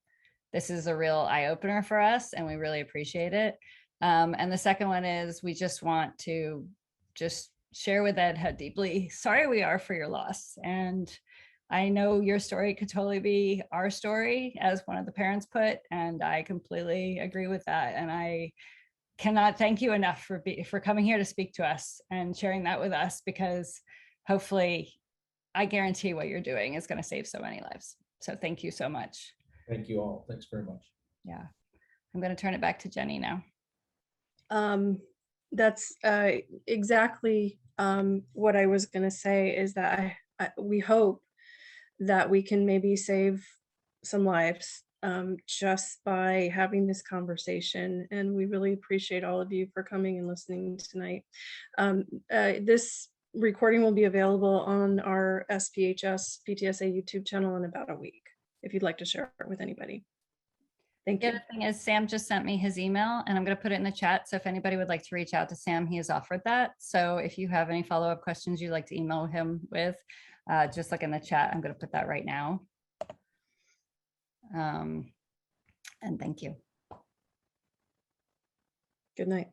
This is a real eye-opener for us, and we really appreciate it. And the second one is, we just want to just share with Ed how deeply sorry we are for your loss. And I know your story could totally be our story, as one of the parents put, and I completely agree with that. And I cannot thank you enough for coming here to speak to us and sharing that with us, because hopefully, I guarantee what you're doing is going to save so many lives. So thank you so much. Thank you all. Thanks very much. Yeah. I'm going to turn it back to Jenny now. That's exactly what I was going to say, is that we hope that we can maybe save some lives just by having this conversation. And we really appreciate all of you for coming and listening tonight. This recording will be available on our SPHS PTSA YouTube channel in about a week, if you'd like to share it with anybody. Thank The you. other thing is Sam just sent me his email and I'm going to put it in the chat. So if anybody would like to reach out to Sam, he has offered that. So if you have any follow-up questions you'd like to email him with, just look in the chat. I'm going to put that right now. And thank you. Good night.